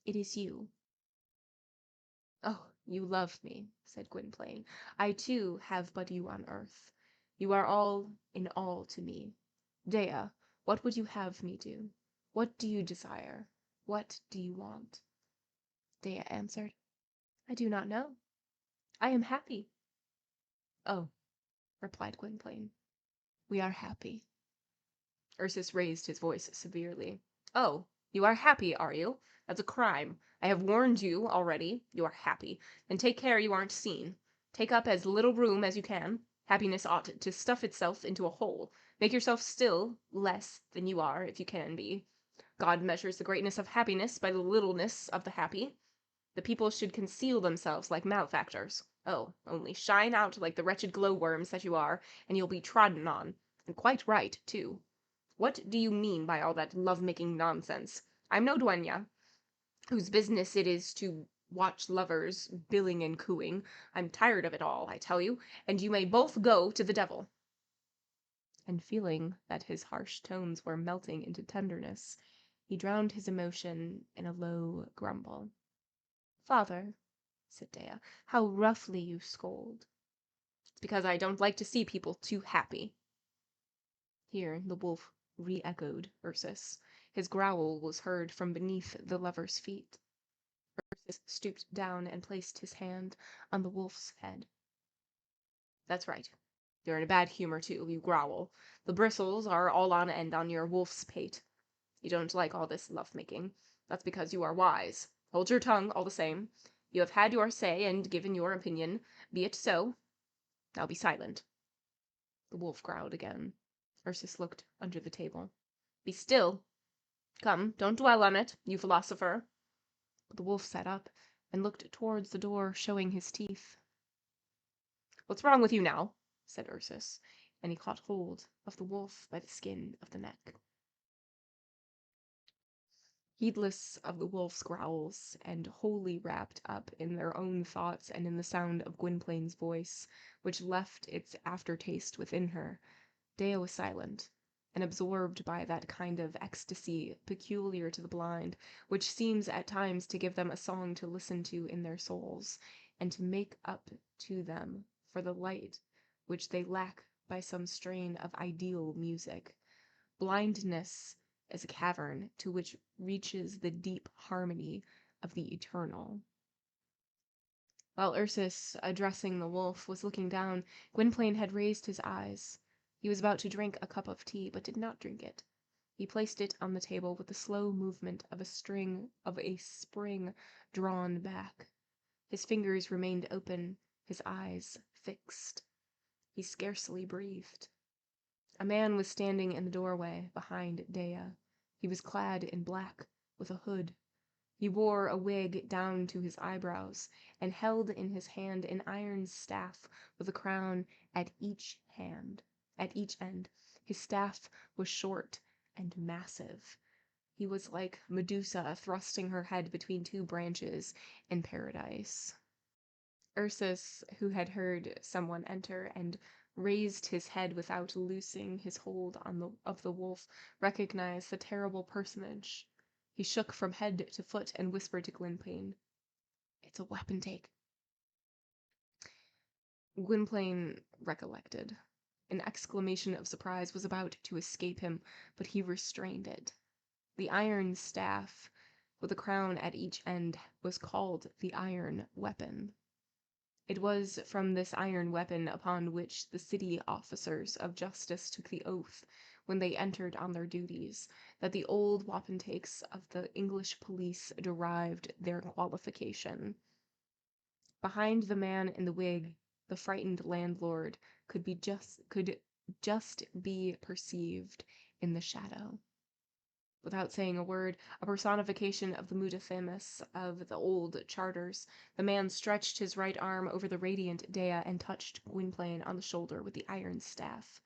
It is you." "Oh, you love me," said Gwynplaine. "I, too, have but you on earth. You are all in all to me. Dea, what would you have me do? What do you desire? What do you want?" Dea answered, "I do not know. I am happy." "Oh," replied Gwynplaine, "we are happy." Ursus raised his voice severely. "Oh, you are happy, are you? That's a crime. I have warned you already. You are happy. Then take care you aren't seen. Take up as little room as you can. Happiness ought to stuff itself into a hole. Make yourself still less than you are, if you can be. God measures the greatness of happiness by the littleness of the happy. The people should conceal themselves like malefactors. Oh, only shine out like the wretched glowworms that you are, and you'll be trodden on. And quite right, too. What do you mean by all that love-making nonsense? I'm no duenna, whose business it is to watch lovers billing and cooing. I'm tired of it all, I tell you, and you may both go to the devil." And feeling that his harsh tones were melting into tenderness, he drowned his emotion in a low grumble. "Father," said Dea, "how roughly you scold." "It's because I don't like to see people too happy." Here the wolf re-echoed Ursus. His growl was heard from beneath the lover's feet. Ursus stooped down and placed his hand on the wolf's head. "That's right. You're in a bad humor, too. You growl. The bristles are all on end on your wolf's pate. You don't like all this love-making. That's because you are wise. Hold your tongue, all the same. You have had your say and given your opinion. Be it so. Now be silent." The wolf growled again. Ursus looked under the table. "Be still. Come, don't dwell on it, you philosopher." But the wolf sat up and looked towards the door, showing his teeth. "What's wrong with you now?" said Ursus, and he caught hold of the wolf by the skin of the neck. Heedless of the wolf's growls, and wholly wrapped up in their own thoughts and in the sound of Gwynplaine's voice, which left its aftertaste within her, Dea was silent, and absorbed by that kind of ecstasy peculiar to the blind, which seems at times to give them a song to listen to in their souls, and to make up to them for the light which they lack by some strain of ideal music. Blindness is a cavern to which reaches the deep harmony of the eternal. While Ursus, addressing the wolf, was looking down, Gwynplaine had raised his eyes. He was about to drink a cup of tea, but did not drink it. He placed it on the table with the slow movement of a spring drawn back. His fingers remained open, his eyes fixed. He scarcely breathed. A man was standing in the doorway behind Dea. He was clad in black, with a hood. He wore a wig down to his eyebrows, and held in his hand an iron staff with a crown at each end. His staff was short and massive. He was like Medusa thrusting her head between two branches in paradise. Ursus, who had heard someone enter and raised his head without loosing his hold of the wolf, recognized the terrible personage. He shook from head to foot and whispered to Gwynplaine, "It's a wapentake." Gwynplaine recollected. An exclamation of surprise was about to escape him, but he restrained it. The iron staff, with a crown at each end, was called the iron weapon. It was from this iron weapon upon which the city officers of justice took the oath when they entered on their duties, that the old wapentakes of the English police derived their qualification. Behind the man in the wig, the frightened landlord could just be perceived in the shadow. Without saying a word, a personification of the Mudathemis of the old charters, the man stretched his right arm over the radiant Dea and touched Gwynplaine on the shoulder with the iron staff,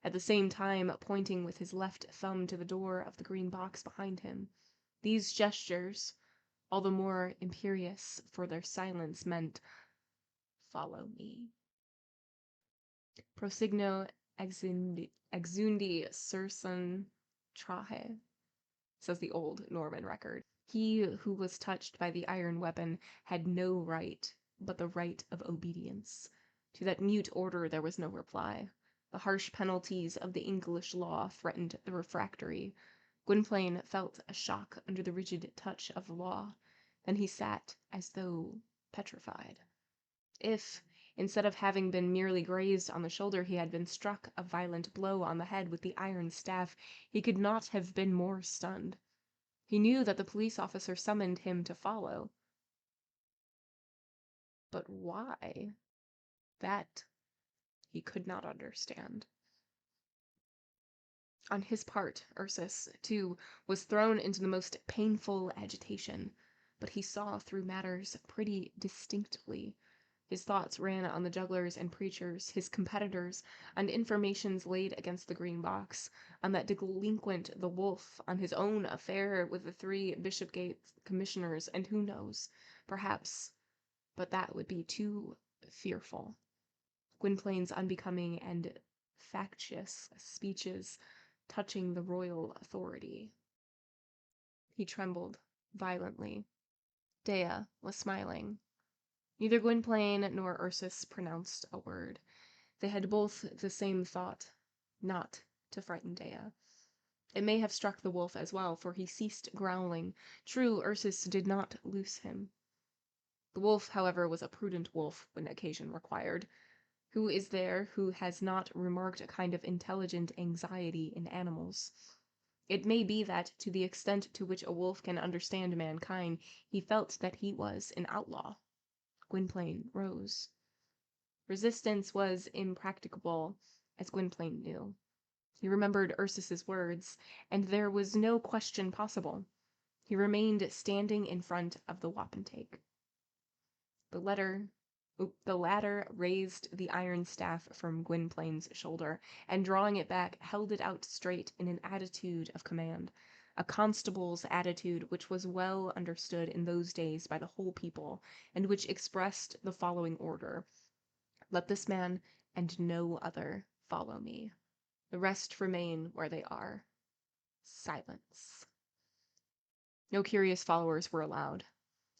at the same time pointing with his left thumb to the door of the green box behind him. These gestures, all the more imperious for their silence, meant, "Follow me." Prosigno exundi sursum trahe, says the old Norman record. He who was touched by the iron weapon had no right but the right of obedience. To that mute order there was no reply. The harsh penalties of the English law threatened the refractory. Gwynplaine felt a shock under the rigid touch of the law. Then he sat as though petrified. If, instead of having been merely grazed on the shoulder, he had been struck a violent blow on the head with the iron staff, he could not have been more stunned. He knew that the police officer summoned him to follow. But why? That he could not understand. On his part, Ursus, too, was thrown into the most painful agitation, but he saw through matters pretty distinctly. His thoughts ran on the jugglers and preachers, his competitors, on informations laid against the green box, on that delinquent the wolf, on his own affair with the 3 Bishopgate commissioners, and who knows, perhaps, but that would be too fearful, Gwynplaine's unbecoming and factious speeches touching the royal authority. He trembled violently. Dea was smiling. Neither Gwynplaine nor Ursus pronounced a word. They had both the same thought, not to frighten Dea. It may have struck the wolf as well, for he ceased growling. True, Ursus did not loose him. The wolf, however, was a prudent wolf when occasion required. Who is there who has not remarked a kind of intelligent anxiety in animals? It may be that, to the extent to which a wolf can understand mankind, he felt that he was an outlaw. Gwynplaine rose. Resistance was impracticable, as Gwynplaine knew. He remembered Ursus's words, and there was no question possible. He remained standing in front of the wapentake. The latter raised the iron staff from Gwynplaine's shoulder, and drawing it back, held it out straight in an attitude of command. a constable's attitude which was well understood in those days by the whole people, and which expressed the following order: "Let this man and no other follow me. The rest remain where they are. Silence." No curious followers were allowed.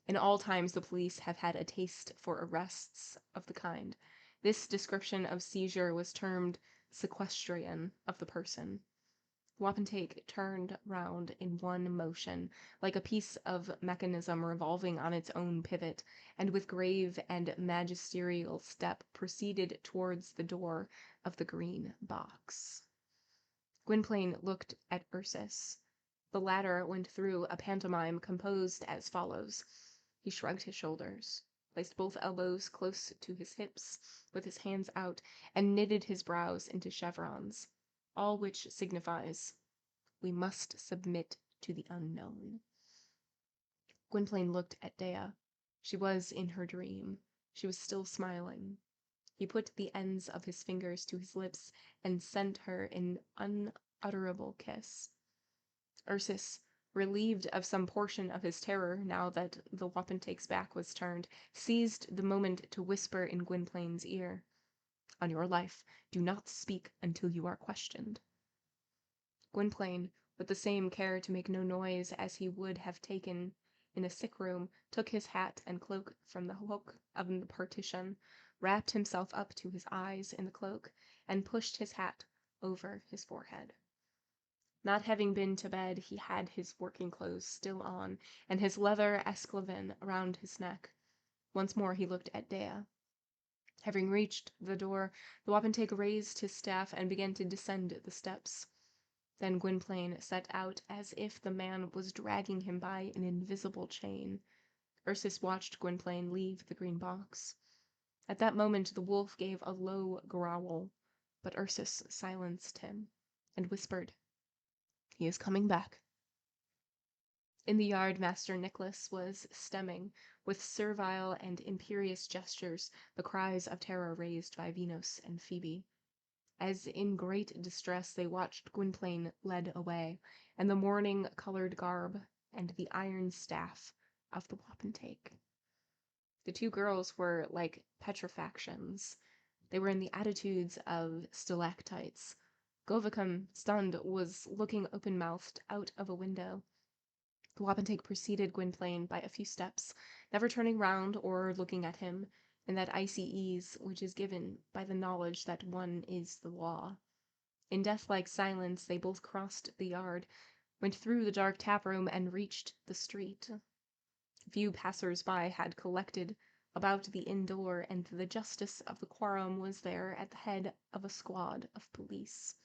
In all times the police have had a taste for arrests of the kind. This description of seizure was termed sequestrian of the person. Wapentake turned round in one motion, like a piece of mechanism revolving on its own pivot, and with grave and magisterial step proceeded towards the door of the green box. Gwynplaine looked at Ursus. The latter went through a pantomime composed as follows. He shrugged his shoulders, placed both elbows close to his hips, with his hands out, and knitted his brows into chevrons, all which signifies, "We must submit to the unknown." Gwynplaine looked at Dea. She was in her dream. She was still smiling. He put the ends of his fingers to his lips and sent her an unutterable kiss. Ursus, relieved of some portion of his terror now that the wapentake's back was turned, seized the moment to whisper in Gwynplaine's ear, "On your life, do not speak until you are questioned." Gwynplaine, with the same care to make no noise as he would have taken in a sick room, took his hat and cloak from the hook of the partition, wrapped himself up to his eyes in the cloak, and pushed his hat over his forehead. Not having been to bed, he had his working clothes still on, and his leather esclavin around his neck. Once more he looked at Dea. Having reached the door, the wapentake raised his staff and began to descend the steps. Then Gwynplaine set out as if the man was dragging him by an invisible chain. Ursus watched Gwynplaine leave the green box. At that moment the wolf gave a low growl, but Ursus silenced him, and whispered, "He is coming back." In the yard Master Nicholas was stemming, with servile and imperious gestures, the cries of terror raised by Venus and Phoebe. As in great distress they watched Gwynplaine led away, and the mourning-coloured garb, and the iron staff of the wapentake. The two girls were like petrifactions. They were in the attitudes of stalactites. Govicum, stunned, was looking open-mouthed out of a window. The wapentake preceded Gwynplaine by a few steps, never turning round or looking at him, in that icy ease which is given by the knowledge that one is the law. In death-like silence they both crossed the yard, went through the dark tap-room, and reached the street. Few passers-by had collected about the inn door, and the justice of the quorum was there at the head of a squad of police.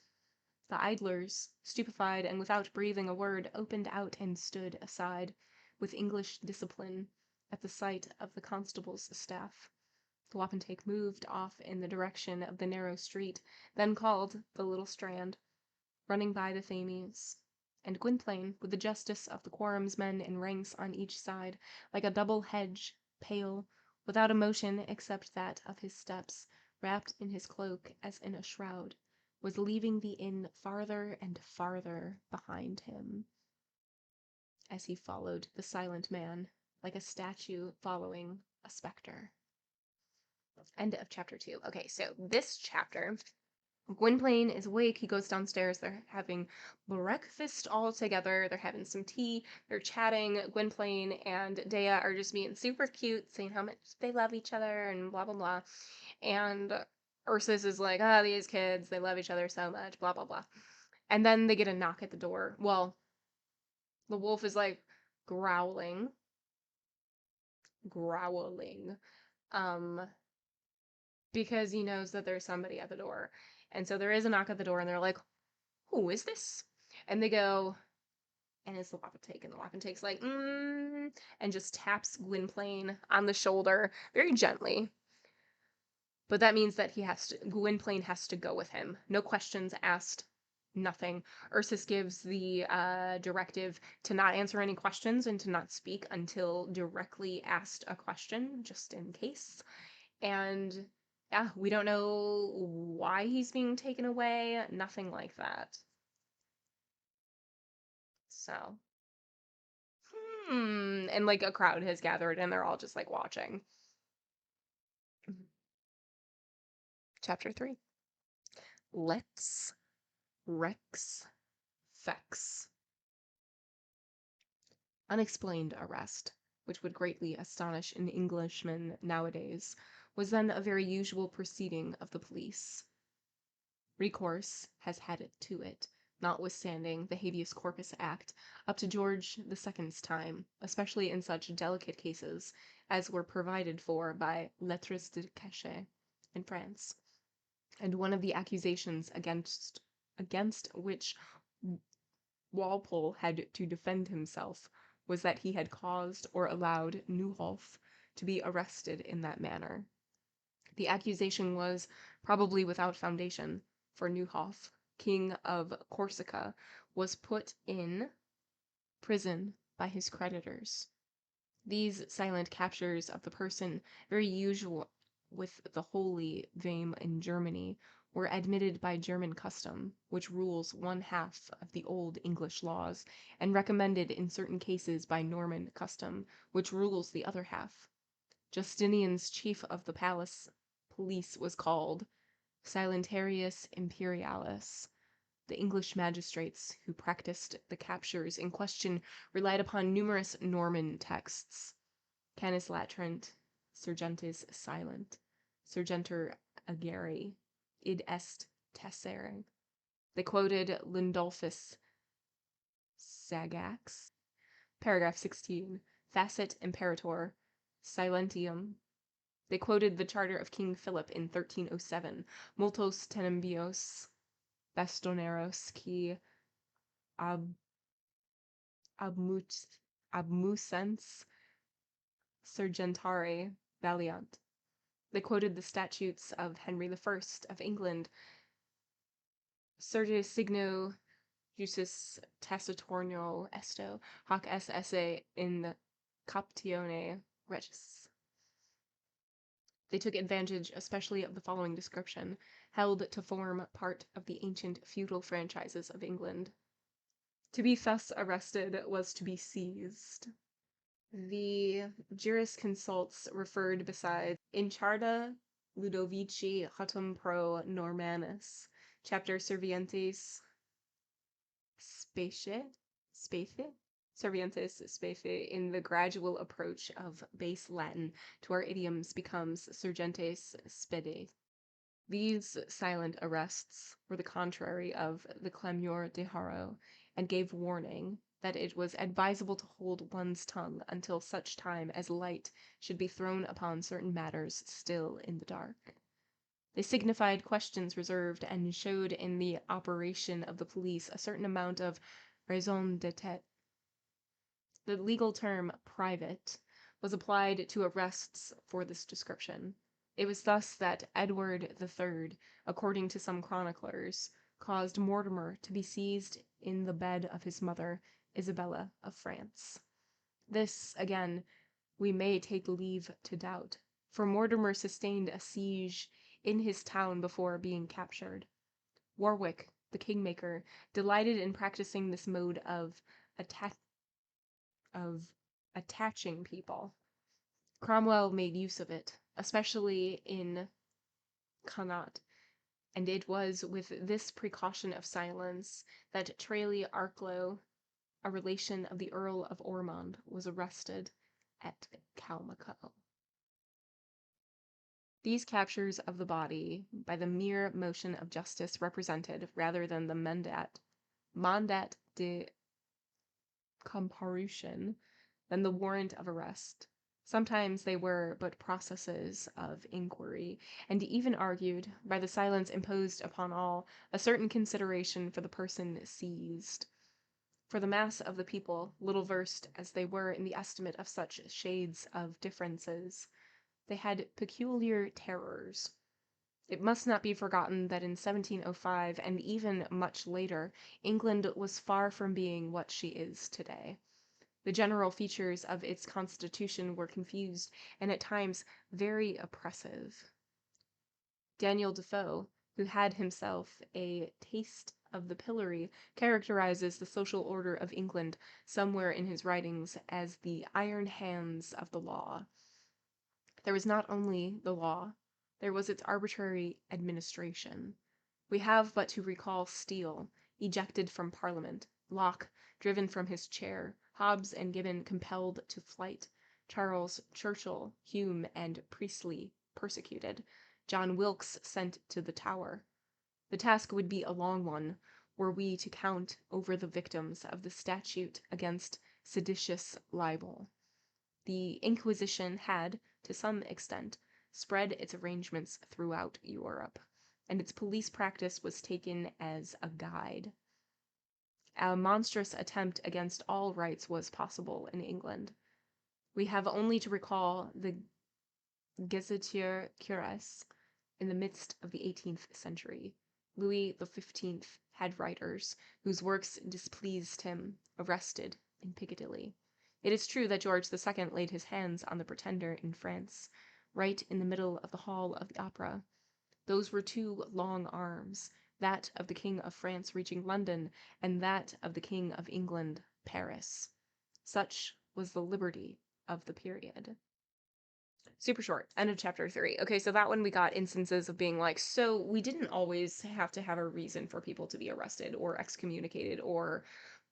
The idlers, stupefied and without breathing a word, opened out and stood aside, with English discipline, at the sight of the constable's staff. The wapentake moved off in the direction of the narrow street, then called the little strand, running by the Thames, and Gwynplaine, with the justice of the quorum's men in ranks on each side, like a double hedge, pale, without emotion except that of his steps, wrapped in his cloak as in a shroud, was leaving the inn farther and farther behind him, as he followed the silent man, like a statue following a spectre. End of chapter 2. Okay, so this chapter, Gwynplaine is awake. He goes downstairs. They're having breakfast all together. They're having some tea. They're chatting. Gwynplaine and Dea are just being super cute, saying how much they love each other and blah, blah, blah. And Ursus is like, these kids, they love each other so much, blah, blah, blah. And then they get a knock at the door. Well, the wolf is like growling. Because he knows that there's somebody at the door. And so there is a knock at the door, and they're like, "Who is this?" And they go, and it's the wapentake, and the wapentake's like, and just taps Gwynplaine on the shoulder very gently. But that means that Gwynplaine has to go with him. No questions asked, nothing. Ursus gives the directive to not answer any questions and to not speak until directly asked a question, just in case. And yeah, we don't know why he's being taken away, nothing like that. So, and like a crowd has gathered and they're all just like watching. Chapter 3. Lex, Rex, Fex. Unexplained arrest, which would greatly astonish an Englishman nowadays, was then a very usual proceeding of the police. Recourse has had to it, notwithstanding the Habeas Corpus Act, up to George II's time, especially in such delicate cases as were provided for by lettres de cachet in France. And one of the accusations against which Walpole had to defend himself was that he had caused or allowed Nieuwhof to be arrested in that manner. The accusation was probably without foundation, for Nieuwhof, King of Corsica, was put in prison by his creditors. These silent captures of the person, very usual with the Holy Vame in Germany, were admitted by German custom, which rules one half of the old English laws, and recommended in certain cases by Norman custom, which rules the other half. Justinian's chief of the police was called Silentarius Imperialis. The English magistrates who practiced the captures in question relied upon numerous Norman texts. Canis latrant, sergentis silent, sergenter agere, id est tessere. They quoted Lindolphus Sagax, paragraph 16, facit imperator, silentium. They quoted the charter of King Philip in 1307, multos tenembios bastoneros qui abmusens sergentare valiant. They quoted the statutes of Henry I of England, Surge signo jusis tacitorno esto, hoc est esse in captione regis. They took advantage especially of the following description, held to form part of the ancient feudal franchises of England. To be thus arrested was to be seized. The jurisconsults referred besides in Charta Ludovici Hotum pro Normannis, chapter Servientes Specie, Servientes Specie, in the gradual approach of base Latin to our idioms becomes Sergentes Spede. These silent arrests were the contrary of the clamor de haro, and gave warning that it was advisable to hold one's tongue until such time as light should be thrown upon certain matters still in the dark. They signified questions reserved, and showed in the operation of the police a certain amount of raison d'être. The legal term private was applied to arrests for this description. It was thus that Edward III, according to some chroniclers, caused Mortimer to be seized in the bed of his mother, Isabella of France. This, again, we may take leave to doubt, for Mortimer sustained a siege in his town before being captured. Warwick, the kingmaker, delighted in practicing this mode of attaching people. Cromwell made use of it, especially in Connaught, and it was with this precaution of silence that Tralee Arklow, a relation of the Earl of Ormond, was arrested at Calmaco. These captures of the body by the mere motion of justice represented, rather than the mandat de comparution, than the warrant of arrest. Sometimes they were but processes of inquiry, and even argued, by the silence imposed upon all, a certain consideration for the person seized. For the mass of the people, little versed as they were in the estimate of such shades of differences, they had peculiar terrors. It must not be forgotten that in 1705, and even much later, England was far from being what she is today. The general features of its constitution were confused, and at times very oppressive. Daniel Defoe, who had himself a taste of the pillory characterizes the social order of England somewhere in his writings as the iron hands of the law. There was not only the law, there was its arbitrary administration. We have but to recall Steele, ejected from Parliament, Locke, driven from his chair, Hobbes and Gibbon compelled to flight, Charles, Churchill, Hume, and Priestley persecuted, John Wilkes sent to the Tower. The task would be a long one, were we to count over the victims of the statute against seditious libel. The Inquisition had, to some extent, spread its arrangements throughout Europe, and its police practice was taken as a guide. A monstrous attempt against all rights was possible in England. We have only to recall the Gazetteer Cuirass in the midst of the 18th century. Louis XV had writers whose works displeased him arrested in Piccadilly. It is true that George II laid his hands on the Pretender in France, right in the middle of the hall of the opera. Those were two long arms, that of the King of France reaching London, and that of the King of England, Paris. Such was the liberty of the period. Super short. End of chapter 3. Okay, so that one we got instances of being like, so we didn't always have to have a reason for people to be arrested or excommunicated or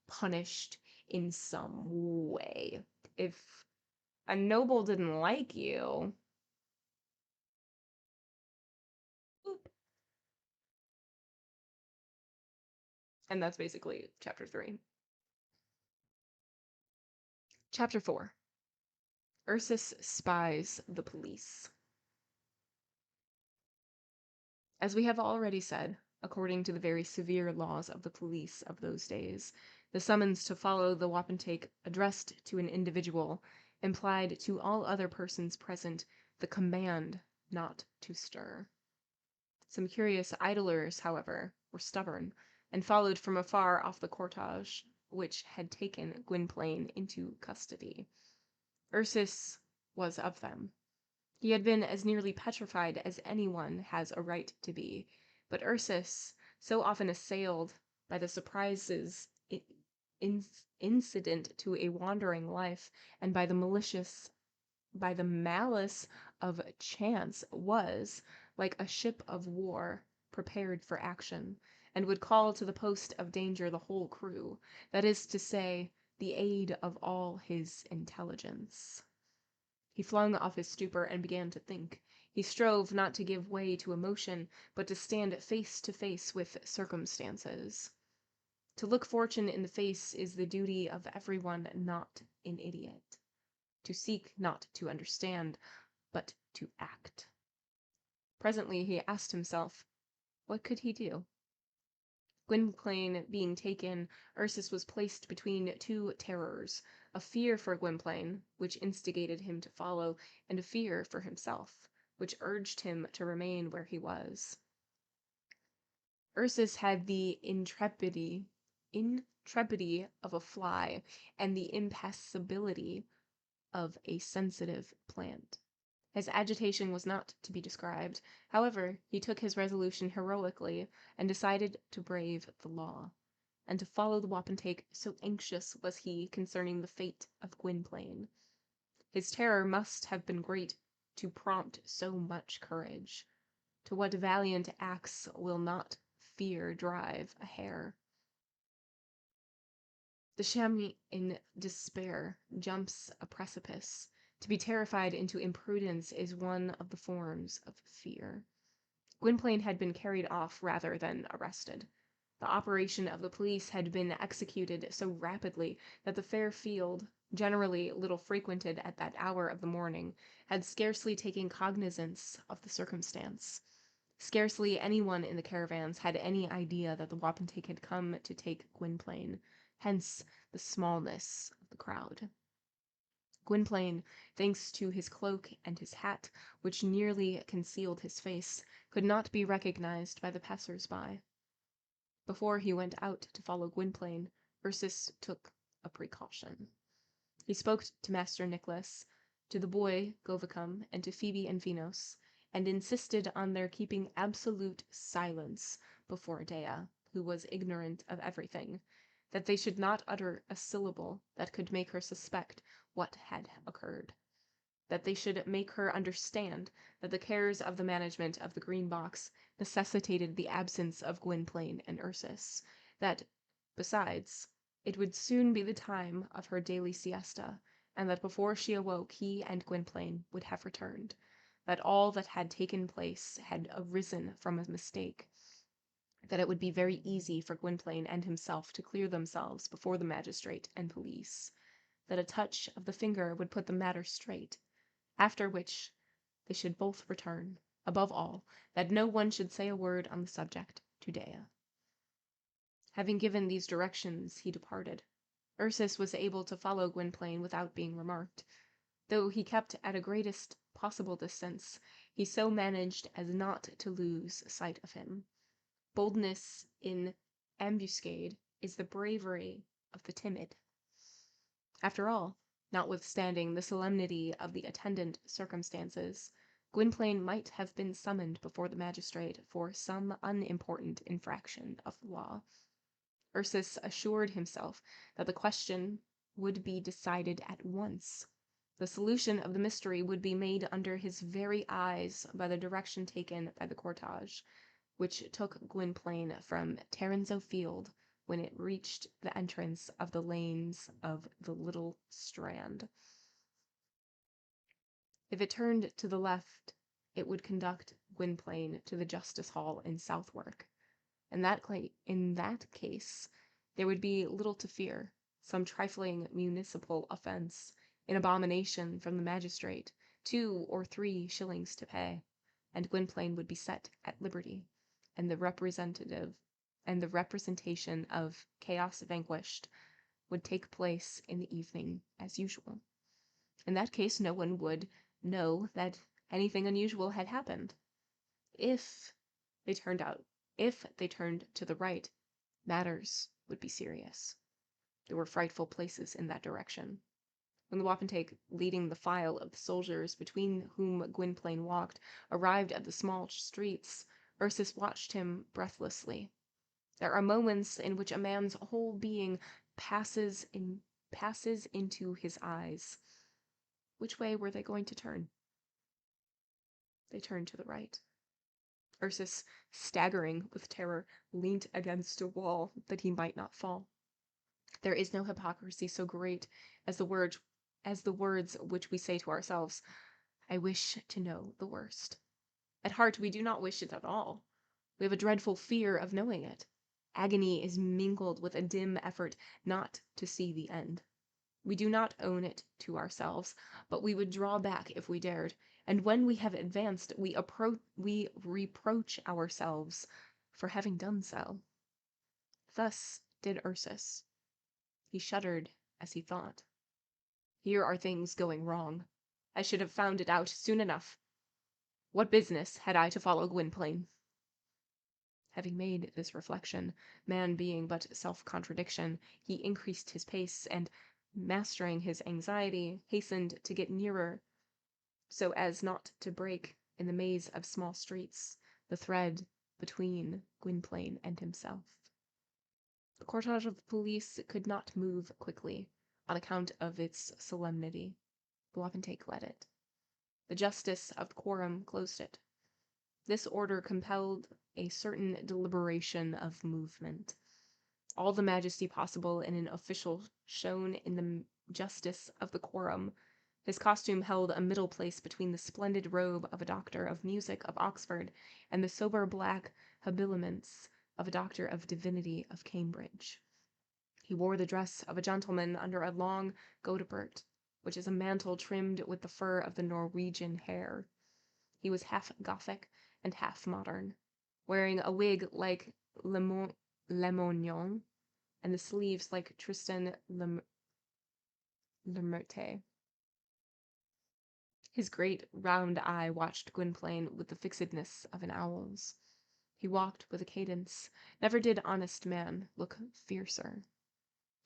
punished in some way. If a noble didn't like you, boop. And that's basically chapter 3. Chapter 4. Ursus spies the police. As we have already said, according to the very severe laws of the police of those days, the summons to follow the wapentake addressed to an individual implied to all other persons present the command not to stir. Some curious idlers, however, were stubborn, and followed from afar off the cortege which had taken Gwynplaine into custody. Ursus was of them. He had been as nearly petrified as anyone has a right to be, but Ursus, so often assailed by the surprises incident to a wandering life, and by the malice of chance, was, like a ship of war, prepared for action, and would call to the post of danger the whole crew, that is to say, the aid of all his intelligence. He flung off his stupor and began to think. He strove not to give way to emotion, but to stand face to face with circumstances. To look fortune in the face is the duty of everyone not an idiot. To seek not to understand, but to act. Presently he asked himself, what could he do? Gwynplaine being taken, Ursus was placed between two terrors, a fear for Gwynplaine, which instigated him to follow, and a fear for himself, which urged him to remain where he was. Ursus had the intrepidity of a fly, and the impassibility of a sensitive plant. His agitation was not to be described. However, he took his resolution heroically, and decided to brave the law, and to follow the wapentake, so anxious was he concerning the fate of Gwynplaine. His terror must have been great to prompt so much courage. To what valiant acts will not fear drive a hare? The chamois in despair jumps a precipice. To be terrified into imprudence is one of the forms of fear. Gwynplaine had been carried off rather than arrested. The operation of the police had been executed so rapidly that the fair field, generally little frequented at that hour of the morning, had scarcely taken cognizance of the circumstance. Scarcely anyone in the caravans had any idea that the wapentake had come to take Gwynplaine, hence the smallness of the crowd. Gwynplaine, thanks to his cloak and his hat, which nearly concealed his face, could not be recognized by the passers-by. Before he went out to follow Gwynplaine, Ursus took a precaution. He spoke to Master Nicholas, to the boy Govicum, and to Phoebe and Venus, and insisted on their keeping absolute silence before Dea, who was ignorant of everything, that they should not utter a syllable that could make her suspect what had occurred, that they should make her understand that the cares of the management of the Green Box necessitated the absence of Gwynplaine and Ursus, that, besides, it would soon be the time of her daily siesta, and that before she awoke he and Gwynplaine would have returned, that all that had taken place had arisen from a mistake, that it would be very easy for Gwynplaine and himself to clear themselves before the magistrate and police, that a touch of the finger would put the matter straight, after which they should both return, above all, that no one should say a word on the subject to Dea. Having given these directions, he departed. Ursus was able to follow Gwynplaine without being remarked. Though he kept at a greatest possible distance, he so managed as not to lose sight of him. Boldness in ambuscade is the bravery of the timid. After all, notwithstanding the solemnity of the attendant circumstances, Gwynplaine might have been summoned before the magistrate for some unimportant infraction of the law. Ursus assured himself that the question would be decided at once. The solution of the mystery would be made under his very eyes by the direction taken by the cortege, which took Gwynplaine from Tarrinzeau Field when it reached the entrance of the lanes of the Little Strand. If it turned to the left, it would conduct Gwynplaine to the Justice Hall in Southwark. In that case, there would be little to fear, some trifling municipal offence, an abomination from the magistrate, 2 or 3 shillings to pay, and Gwynplaine would be set at liberty, and the representation of Chaos Vanquished would take place in the evening as usual. In that case, no one would know that anything unusual had happened. If they turned to the right, matters would be serious. There were frightful places in that direction. When the wapentake, leading the file of the soldiers between whom Gwynplaine walked, arrived at the small streets, Ursus watched him breathlessly. There are moments in which a man's whole being passes into his eyes. Which way were they going to turn? They turned to the right. Ursus, staggering with terror, leant against a wall that he might not fall. There is no hypocrisy so great as the words which we say to ourselves, "I wish to know the worst." At heart, we do not wish it at all. We have a dreadful fear of knowing it. Agony is mingled with a dim effort not to see the end. We do not own it to ourselves, but we would draw back if we dared, and when we have advanced, we reproach ourselves for having done so. Thus did Ursus. He shuddered as he thought. Here are things going wrong. I should have found it out soon enough. What business had I to follow Gwynplaine? Having made this reflection, man being but self-contradiction, he increased his pace, and, mastering his anxiety, hastened to get nearer, so as not to break, in the maze of small streets, the thread between Gwynplaine and himself. The cortege of the police could not move quickly, on account of its solemnity. The wapentake led it. The justice of the quorum closed it. This order compelled a certain deliberation of movement. All the majesty possible in an official shone in the justice of the quorum. His costume held a middle place between the splendid robe of a doctor of music of Oxford and the sober black habiliments of a doctor of divinity of Cambridge. He wore the dress of a gentleman under a long godebert, which is a mantle trimmed with the fur of the Norwegian hare. He was half Gothic and half modern, wearing a wig like Lamoignon, and the sleeves like Tristan L'Hermite. His great round eye watched Gwynplaine with the fixedness of an owl's. He walked with a cadence. Never did honest man look fiercer.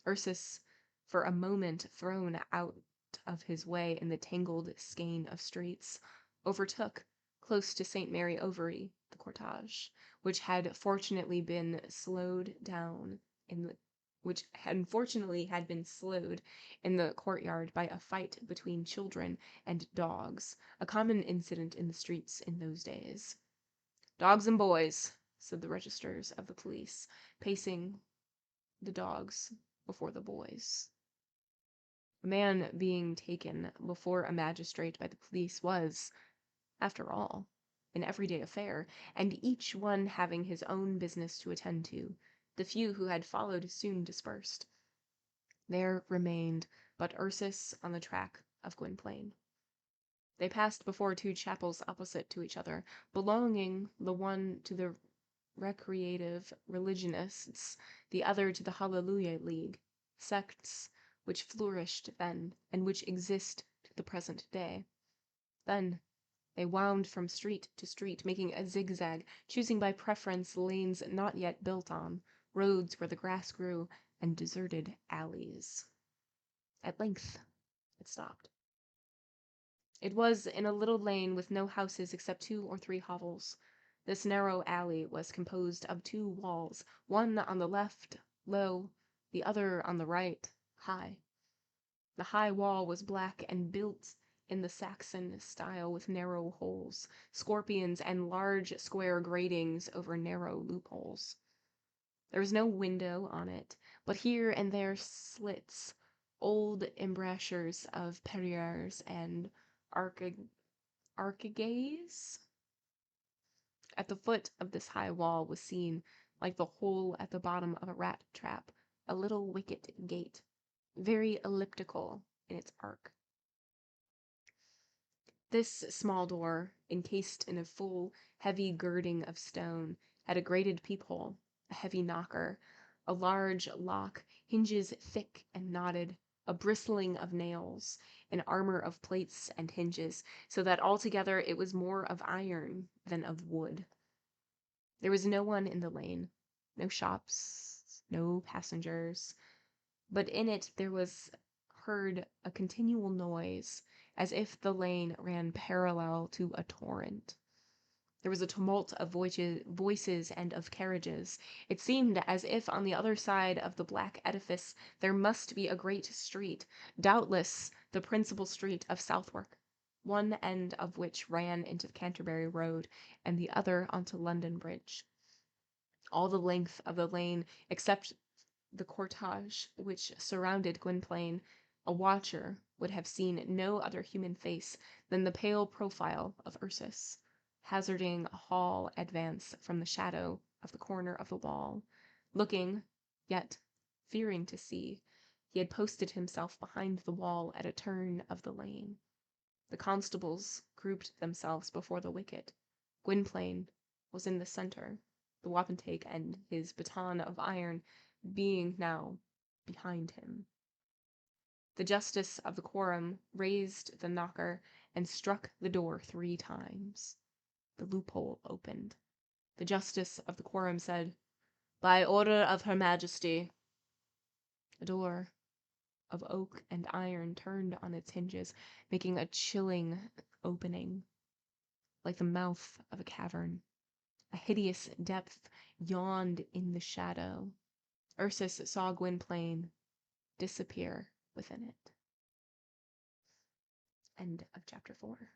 Ursus, for a moment thrown out of his way in the tangled skein of streets, overtook, close to St. Mary Overy, the the cortege, which had fortunately been slowed down in the which unfortunately had been slowed in the courtyard by a fight between children and dogs, a common incident in the streets in those days. "Dogs and boys," said the registers of the police, pacing the dogs before the boys. A man being taken before a magistrate by the police was, after all, an everyday affair, and each one having his own business to attend to, the few who had followed soon dispersed. There remained but Ursus on the track of Gwynplaine. They passed before two chapels opposite to each other, belonging the one to the recreative religionists, the other to the Hallelujah League, sects which flourished then, and which exist to the present day. Then they wound from street to street, making a zigzag, choosing by preference lanes not yet built on, roads where the grass grew, and deserted alleys. At length it stopped. It was in a little lane with no houses except 2 or 3 hovels. This narrow alley was composed of 2 walls, one on the left low, the other on the right high. The high wall was black and built in the Saxon style with narrow holes, scorpions, and large square gratings over narrow loopholes. There was no window on it, but here and there slits, old embrasures of perrières and archigays. At the foot of this high wall was seen, like the hole at the bottom of a rat trap, a little wicket gate, very elliptical in its arc. This small door, encased in a full, heavy girding of stone, had a grated peephole, a heavy knocker, a large lock, hinges thick and knotted, a bristling of nails, an armor of plates and hinges, so that altogether it was more of iron than of wood. There was no one in the lane, no shops, no passengers, but in it there was heard a continual noise, as if the lane ran parallel to a torrent. There was a tumult of voices and of carriages. It seemed as if on the other side of the black edifice there must be a great street, doubtless the principal street of Southwark, one end of which ran into Canterbury Road, and the other onto London Bridge. All the length of the lane, except the cortege which surrounded Gwynplaine, a watcher would have seen no other human face than the pale profile of Ursus, hazarding a hall advance from the shadow of the corner of the wall. Looking, yet fearing to see, he had posted himself behind the wall at a turn of the lane. The constables grouped themselves before the wicket. Gwynplaine was in the centre, the wapentake and his baton of iron being now behind him. The justice of the quorum raised the knocker and struck the door 3 times. The loophole opened. The justice of the quorum said, "By order of Her Majesty." The door of oak and iron turned on its hinges, making a chilling opening, like the mouth of a cavern. A hideous depth yawned in the shadow. Ursus saw Gwynplaine disappear within it. End of chapter 4.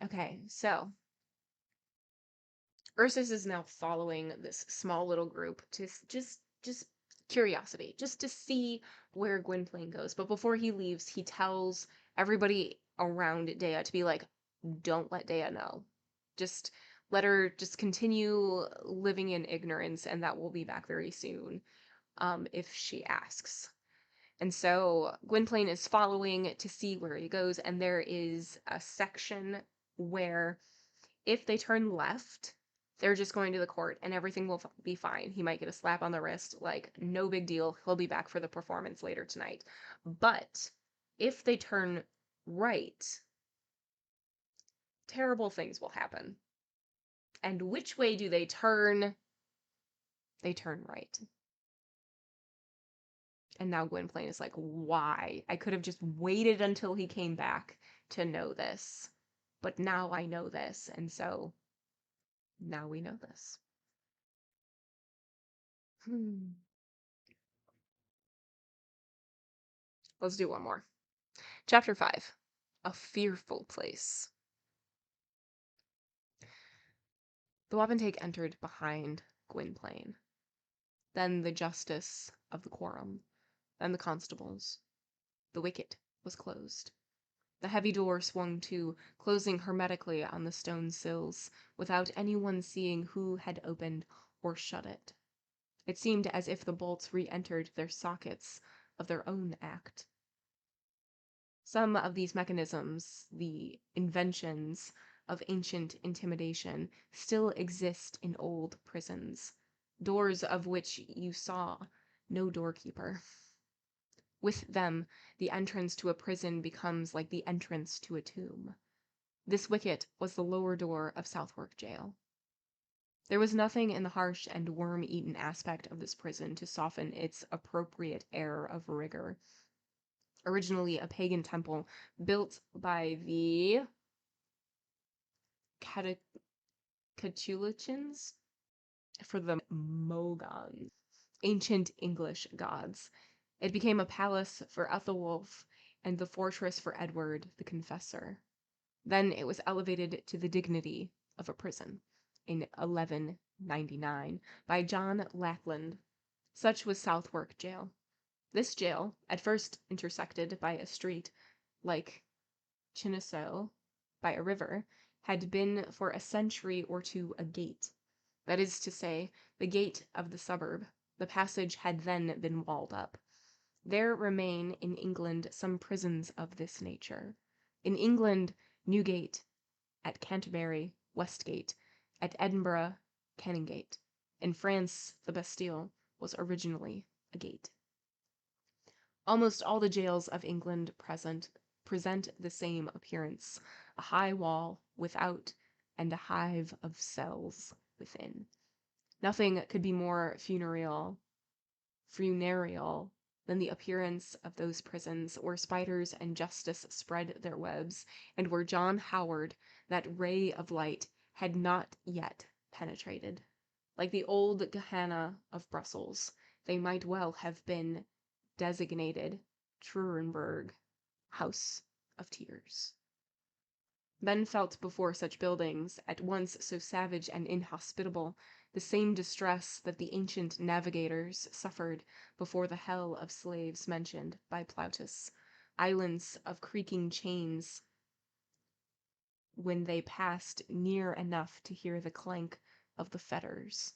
Okay, so Ursus is now following this small little group to just curiosity, just to see where Gwynplaine goes. But before he leaves, he tells everybody around Dea to be like, don't let Dea know. Just let her just continue living in ignorance, and that we'll be back very soon, if she asks. And so Gwynplaine is following to see where he goes, and there is a section where if they turn left, they're just going to the court and everything will be fine. He might get a slap on the wrist, like, no big deal. He'll be back for the performance later tonight. But if they turn right, terrible things will happen. And which way do they turn? They turn right. And now Gwynplaine is like, why? I could have just waited until he came back to know this. but now I know this, and so now we know this. Let's do one more. Chapter 5. A Fearful Place. The wapentake entered behind Gwynplaine, then the justice of the quorum, then the constables. The wicket was closed. The heavy door swung to, closing hermetically on the stone sills, without anyone seeing who had opened or shut it. It seemed as if the bolts re-entered their sockets of their own act. Some of these mechanisms, the inventions of ancient intimidation, still exist in old prisons, doors of which you saw no doorkeeper. With them, the entrance to a prison becomes like the entrance to a tomb. This wicket was the lower door of Southwark Jail. There was nothing in the harsh and worm-eaten aspect of this prison to soften its appropriate air of rigor. Originally a pagan temple built by the Catulicians for the Moogons, ancient English gods. It became a palace for Ethelwulf and the fortress for Edward the Confessor. Then it was elevated to the dignity of a prison in 1199 by John Lackland. Such was Southwark Jail. This jail, at first intersected by a street, like Chinsault by a river, had been for a century or two a gate. That is to say, the gate of the suburb. The passage had then been walled up. There remain in England some prisons of this nature. In England, Newgate; at Canterbury, Westgate; at Edinburgh, Canongate. In France, the Bastille was originally a gate. Almost all the jails of England present the same appearance: a high wall without and a hive of cells within. Nothing could be more funereal than the appearance of those prisons, where spiders and justice spread their webs, and where John Howard, that ray of light, had not yet penetrated. Like the old Gehenna of Brussels, they might well have been designated Treurenberg, House of Tears. Men felt before such buildings, at once so savage and inhospitable, the same distress that the ancient navigators suffered before the hell of slaves mentioned by Plautus, islands of creaking chains, when they passed near enough to hear the clank of the fetters.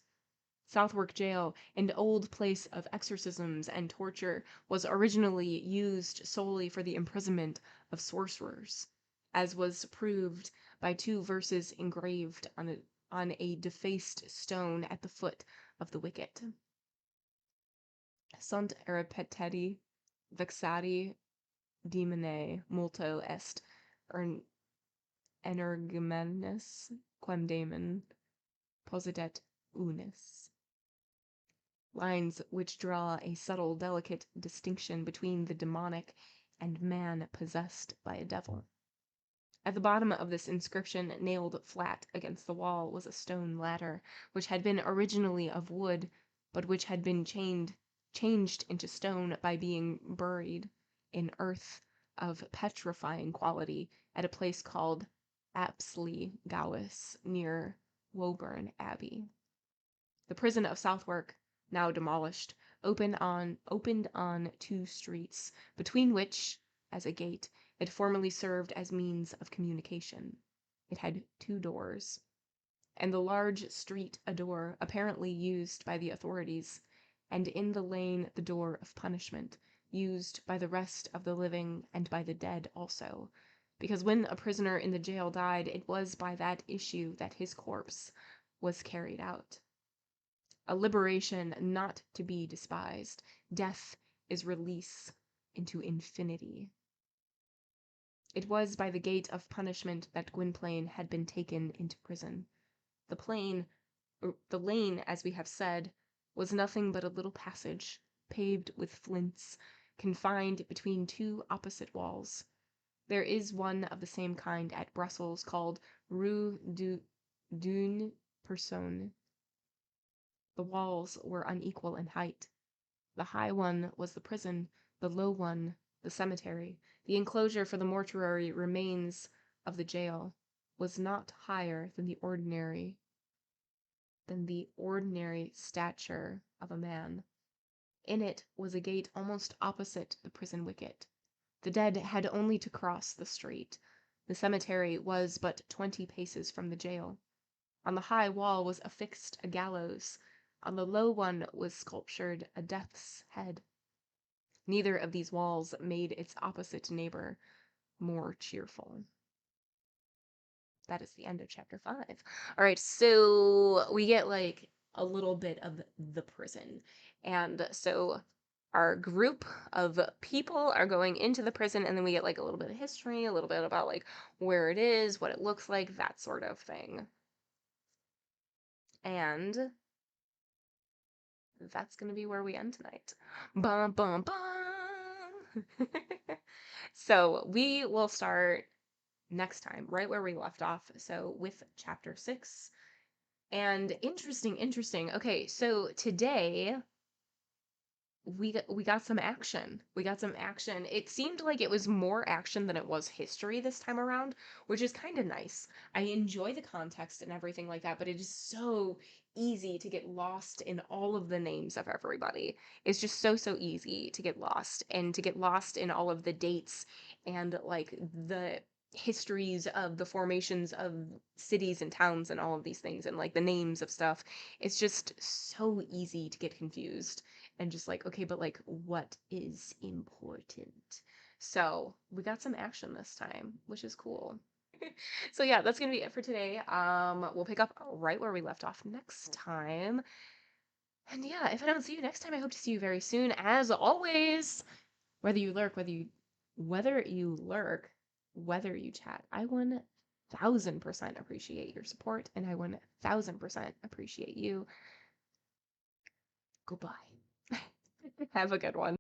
Southwark Jail, an old place of exorcisms and torture, was originally used solely for the imprisonment of sorcerers, as was proved by 2 verses engraved on a defaced stone at the foot of the wicket. Sunt erepeteti vexati demone multo est energumenis quem daemon posidet unis. Lines which draw a subtle, delicate distinction between the demonic and man possessed by a devil. At the bottom of this inscription, nailed flat against the wall, was a stone ladder, which had been originally of wood, but which had been changed into stone by being buried in earth of petrifying quality at a place called Apsley Gowis, near Woburn Abbey. The prison of Southwark, now demolished, opened on 2 streets, between which, as a gate, it formerly served as means of communication. It had 2 doors, and the large street a door, apparently used by the authorities, and in the lane the door of punishment, used by the rest of the living and by the dead also, because when a prisoner in the jail died, it was by that issue that his corpse was carried out. A liberation not to be despised. Death is release into infinity. It was by the gate of punishment that Gwynplaine had been taken into prison. The lane, as we have said, was nothing but a little passage, paved with flints, confined between 2 opposite walls. There is one of the same kind at Brussels called Rue d'une Personne. The walls were unequal in height. The high one was the prison, the low one the cemetery. The enclosure for the mortuary remains of the jail was not higher than the ordinary stature of a man. In it was a gate almost opposite the prison wicket. The dead had only to cross the street. The cemetery was but 20 paces from the jail. On the high wall was affixed a gallows. On the low one was sculptured a death's head. Neither of these walls made its opposite neighbor more cheerful. That is the end of chapter 5. All right, so we get like a little bit of the prison. And so our group of people are going into the prison, and then we get like a little bit of history, a little bit about like where it is, what it looks like, that sort of thing. And that's going to be where we end tonight. Bum, bum, bum. So we will start next time, right where we left off. So with chapter 6. And interesting. Okay, so today we got some action. We got some action. It seemed like it was more action than it was history this time around, which is kind of nice. I enjoy the context and everything like that, but it is so easy to get lost in all of the names of everybody. It's just so easy to get lost, and to get lost in all of the dates and like the histories of the formations of cities and towns and all of these things and like the names of stuff. It's just so easy to get confused and just like, okay, but like, what is important? So we got some action this time, which is cool. So yeah, that's gonna be it for today. We'll pick up right where we left off next time. And yeah, if I don't see you next time, I hope to see you very soon. As always, whether you lurk, whether you chat, I 1000% appreciate your support, and I 1000% appreciate you. Goodbye. Have a good one.